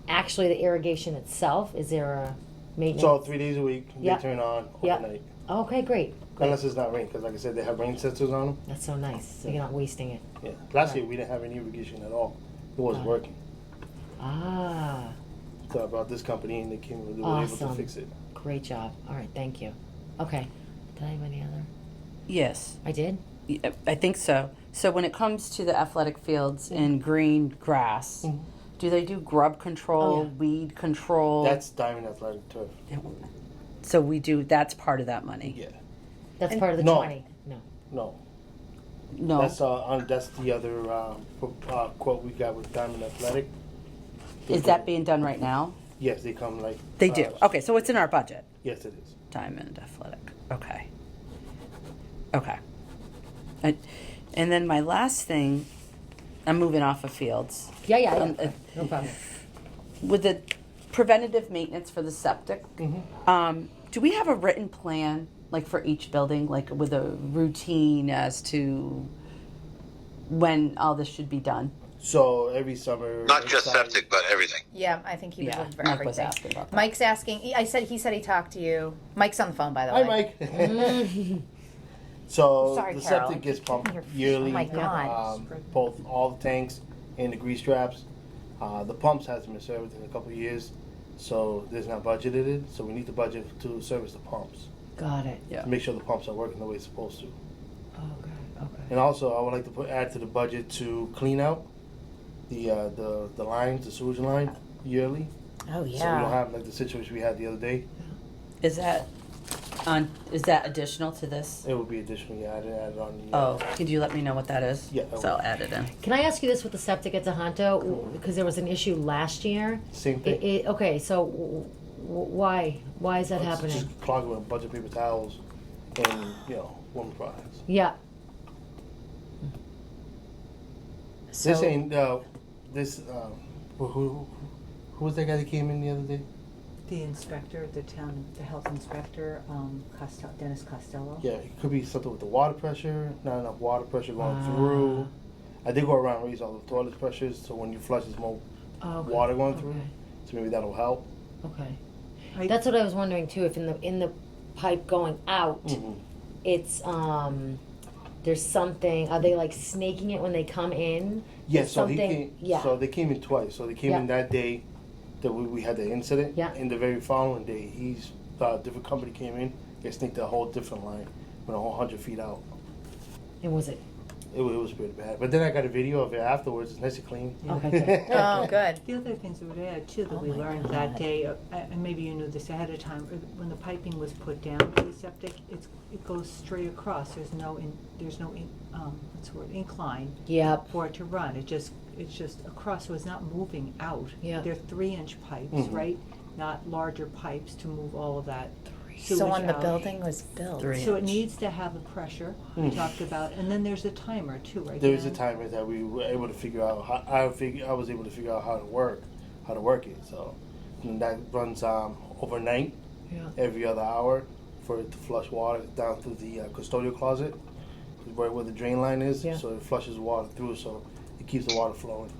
actually the irrigation itself, is there a maintenance? So 3 days a week, Yeah. they turn on Yeah. overnight. Okay, great. Unless it's not rain, because like I said, they have rain sensors on them. That's so nice. So you're not wasting it. Yeah. Last year we didn't have any irrigation at all. It wasn't Right. working. Ah, So I brought this company and they came and they were able Awesome. to fix it. great job. All right, thank you. Okay. Did I have any other? Yes. I did? Yeah, I think so. So when it comes to the athletic fields and green grass, Mhm. do they do grub control, Oh, yeah. weed control? That's Diamond Athletic Turf. So we do. That's part of that money. Yeah. That's part of the No. 20. No. No. No. That's the other quote we got with Diamond Athletic. Is that being done right now? Yes, they come like. They do. Okay, so it's in our budget. Yes, it is. Diamond Athletic. Okay. Okay. And then my last thing, I'm moving off of fields. Yeah, yeah, Um, yeah. No problem. With the preventative maintenance for the septic, do we have a written plan, like for each building, like with a routine as to when all this should be done? So every summer. Not just inside- septic, but everything. Yeah, I think he was Yeah, looking for Mike was everything. asking about that. Mike's asking. He said he talked to you. Mike's on the phone, by the Hi, way. Mike. So Sorry, the Carol. septic gets pumped Your- yearly. oh my God. Both all the tanks and the grease traps. The pumps hasn't been serviced in a couple of years, so there's not budgeted in. So we need to budget to service the pumps Got it. Yeah. to make sure the pumps are working the way it's supposed to. Oh, okay. Okay. And also, I would like to add to the budget to clean out the lines, the sewage line yearly. Oh So we don't yeah. have like the situation we had the other day. Is that additional to this? It would be additional. Yeah, I didn't add it on. The, Oh, could you let me know what that is? Yeah, I So I'll will. add it in. Can I ask you this with the septic at Tohoto? Because there was an issue last year. Same thing. Okay, so why is that It's happening? Just clogged with a bunch of paper towels and woman products. Yeah. So, This ain't this. Who was that guy that came in the other day? The inspector, the health inspector, Dennis Costello. Yeah, it could be something with the water pressure. Not enough water pressure going Ah. through. I did go around and raise all the toilet pressures, so when you flush, there's more Okay. water going through. Okay. So maybe that'll help. Okay. That's what I was wondering too. If in the pipe going out, Mhm. it's there's something. Are they like snaking it when they come in? Yeah, Is so he something- came. Yeah. So they came in twice. So they came in Yeah. that day that we had the incident. Yeah. And the very following day, different company came in. They snaked a whole different line, went a whole 100 feet out. And was it? It was pretty bad. But then I got a video of it afterwards. It's nice and clean. Okay, good. oh, good. The other things we would add too that Oh we my learned God. that day, and maybe you knew this ahead of time, when the piping was put down to the septic, it goes straight across. There's no what's the word, incline Yep. for it to run. It's just across, so it's not moving out. Yeah. They're 3-inch pipes, Mhm. right? Not larger pipes to move all of that So sewage when the out. building was built, Three. So it needs to have the pressure we Mhm. talked about, and then there's a timer too, right? There was a Dan? timer that we were able to figure out. I was able to figure out how to work it. So and that runs overnight, Yeah. every other hour, for it to flush water down through the custodial closet, right where the drain line is. Yeah. So it flushes water through, so it keeps the water flowing.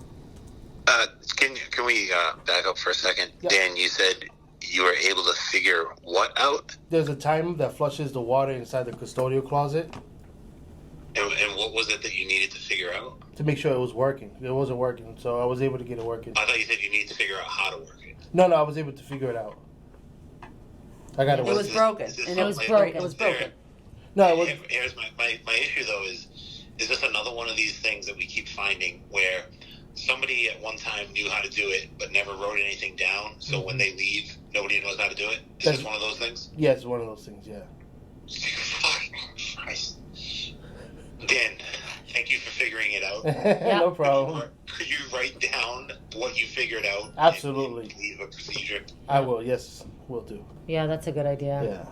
Can we back up for a second? Yeah. Dan, you said you were able to figure what out? There's a timer that flushes the water inside the custodial closet And what was it that you needed to figure out? to make sure it was working. It wasn't working, so I was able to get it working. I thought you said you needed to figure out how to work it. No, I was able to figure it out. I got it. It was working. broken. Is this And it was something broken. It was there- broken. No, it was. Here's my issue though is this another one of these things that we keep finding where somebody at one time knew how to do it, but never wrote anything down. So when they leave, nobody knows how to do it. Is this one of those things? Yeah, it's one of those things. Yeah. Christ. Dan, thank you for figuring it out. No problem. Could you write down what you figured out? Absolutely. And leave a procedure. I will. Yes, will do. Yeah, that's a good idea. Yeah.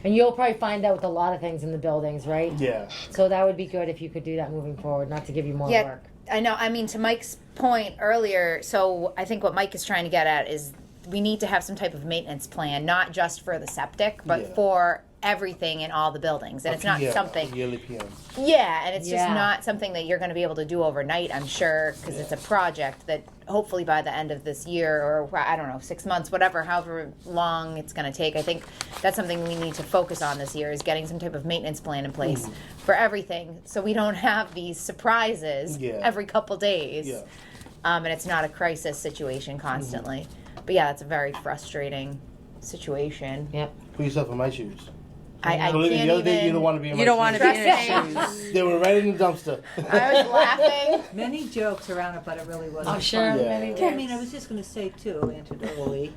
And you'll probably find out with a lot of things in the buildings, right? Yeah. So that would be good if you could do that moving forward, not to give you more Yeah. work. I know. I mean, to Mike's point earlier, so I think what Mike is trying to get at is we need to have some type of maintenance plan, not just for the septic, but Yeah. for everything in all the buildings. And it's not something. A yearly PM. Yeah, and it's just Yeah. not something that you're going to be able to do overnight, I'm sure, because it's a project that hopefully by the end of this year, or I don't know, 6 months, whatever, however long it's going to take. I think that's something we need to focus on this year, is getting some type of maintenance plan in place for everything, so we don't have these surprises every couple days. Yeah. And it's not a crisis situation constantly. But yeah, it's a very frustrating situation. Yep. Put yourself in my shoes. I Believe me, can't the other day, you even. don't want to be in my You don't shoes. want to be in his shoes. They were right in the dumpster. I was laughing. Many jokes around it, but it really wasn't. I'm sure fun. Yeah. many I mean, I was just going to say too, anecdotally,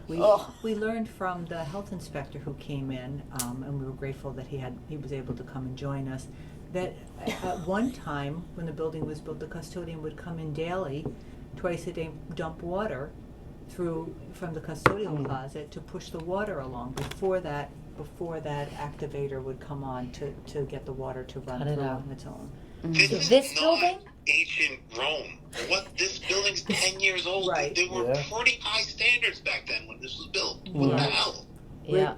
we learned from the health inspector who came in, and we were grateful that he was able to come and join us, that at one time when the building was built, the custodian would come in daily, twice a day, dump water from the custodial closet to push the water along. Before that activator would come on to get the water to run Cut it through out. on its own. This is This not building? ancient Rome. This building's 10 years old. Right. There were Yeah. pretty high standards back then when this was built. What the hell? Yeah.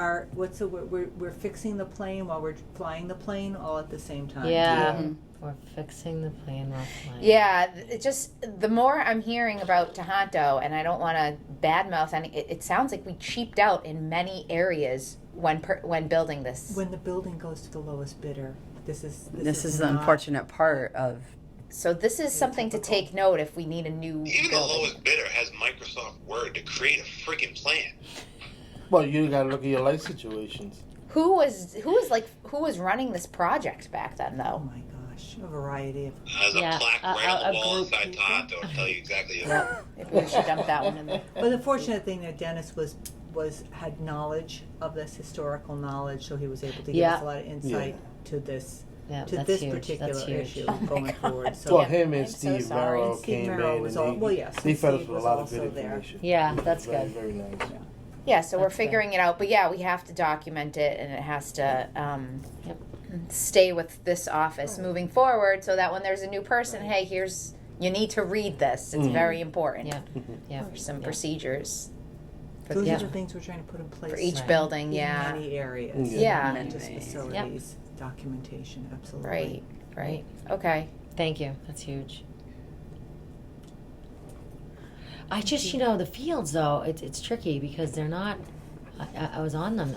We're fixing the plane while we're flying the plane all at the same time. Yeah. Mm-hmm. We're fixing the plane while flying. Yeah, it just, the more I'm hearing about Tohoto, and I don't want to badmouth any, it sounds like we cheaped out in many areas when building this. When the building goes to the lowest bidder, this is The not- unfortunate part of. So this is something to take note if we need a new Even the building. lowest bidder has Microsoft Word to create a freaking plan. Well, you got to look at your life situations. Who was running this project back then, Oh though? my gosh, a variety of. There's a plaque right on a the wall group. inside Tohoto to tell you exactly who. Maybe we should dump that one in there. But the fortunate thing that Dennis had knowledge of this, historical knowledge, so he was able to give us a lot of insight to this. Yeah, To that's this huge. particular That's huge. issue Oh my going God. forward. So Well, him and I'm so Steve sorry. Merrill Steve came Merrill in was and all- well, yes, they fed us Steve with a was lot of also good there. information. Yeah, It was that's very, good. Very nice. Yeah, so we're That's good. figuring it out. But yeah, we have to document it, and it has to Yep. stay with this office moving forward, so that when there's a new person, hey, you need to read this. It's very important. Yeah. Yeah. There's some Yeah. procedures for, Those Yeah. are the things we're trying to put in place for each Right. building. in Yeah. many areas. Yeah. Not just Many. facilities, documentation, absolutely. Right. Right. Okay. Thank you. That's huge. I just, the fields though, it's tricky because they're not. I was on them.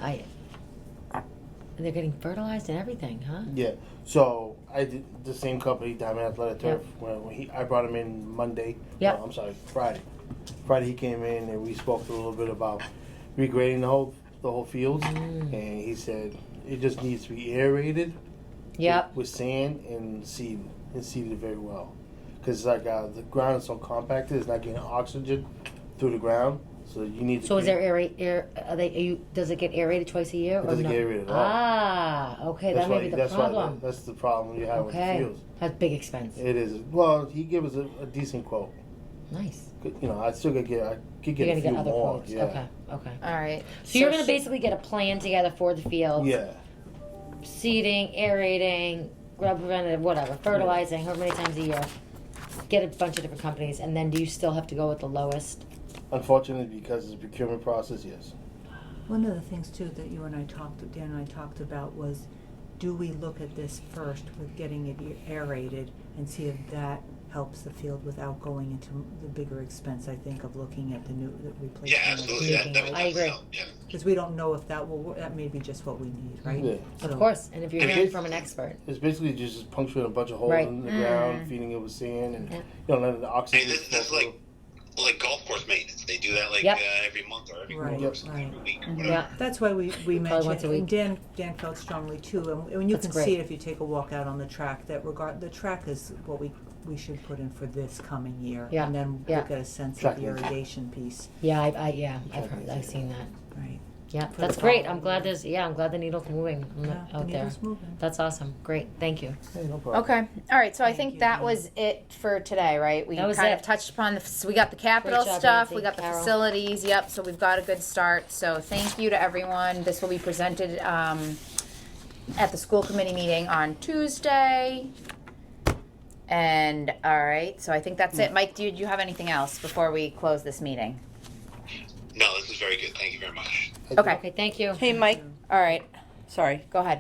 They're getting fertilized and everything, huh? Yeah. So I did the same company, Diamond Athletic Turf. When I brought him in Monday. Yep. No, I'm sorry, Friday. Friday he came in and we spoke a little bit about regrading the whole field, and he said it just needs to be aerated. Yep. With sand and seeded very well, because like the ground is so compacted, it's not getting oxygen through the ground. So you need to. So is there does it get aerated twice a year? It doesn't or no? get aerated at all. Ah, okay, that may be the problem. That's the problem you have with the Okay, fields. that's big expense. It is. Well, he gave us a decent quote. Nice. I still could get a You're few gonna get other more. quotes. Yeah. Okay. All right. So you're gonna basically get a plan together for the fields. Yeah. Seeding, aerating, grub preventative, whatever, fertilizing, however many times a year. Get a bunch of different companies, and then do you still have to go with the lowest? Unfortunately, because it's a procurement process, yes. One of the things too that Dan and I talked about was, do we look at this first with getting it aerated and see if that helps the field without going into the bigger expense, I think, of looking at the replacement. Yeah, absolutely. That would I definitely agree. help. Yeah. Because we don't know if that will work. That may be just what we need, right? Yeah. Of So- course, and if you're I mean, hearing from an expert. It's basically just puncturing a bunch of holes Right. in the ground, feeding it with sand, and Yeah. letting the oxygen. Hey, this is like golf course maintenance. They do that Yep. Every month or every Right, quarter or something, right. every week. Yeah. Whatever. That's why we mentioned, once a week. and Dan felt strongly too, and when you That's can great. see it if you take a walk out on the track, that the track is what we we should put in for this coming year. Yeah, And then yeah. we'll get a sense Track of the meeting. irrigation piece, Yeah, I've seen that. right? Yeah, For that's the great. following I'm glad year. I'm glad the needle's moving Yeah, the out there. needle's moving. That's awesome. Great, thank you. Hey, no problem. Okay, all right, so I Thank think you, that Dana. was it for today, right? We That was kind it. of touched upon so we got the capital Great job, stuff, we Nancy, got the Carol. facilities, yep, so we've got a good start. So thank you to everyone. This will be presented at the school committee meeting on Tuesday. And, all right, so I think that's it. Mike, did you have anything else before we close this meeting? No, this is very good. Thank you very much. Okay, Okay, thank you. Hey, Mike, all right, sorry. go ahead.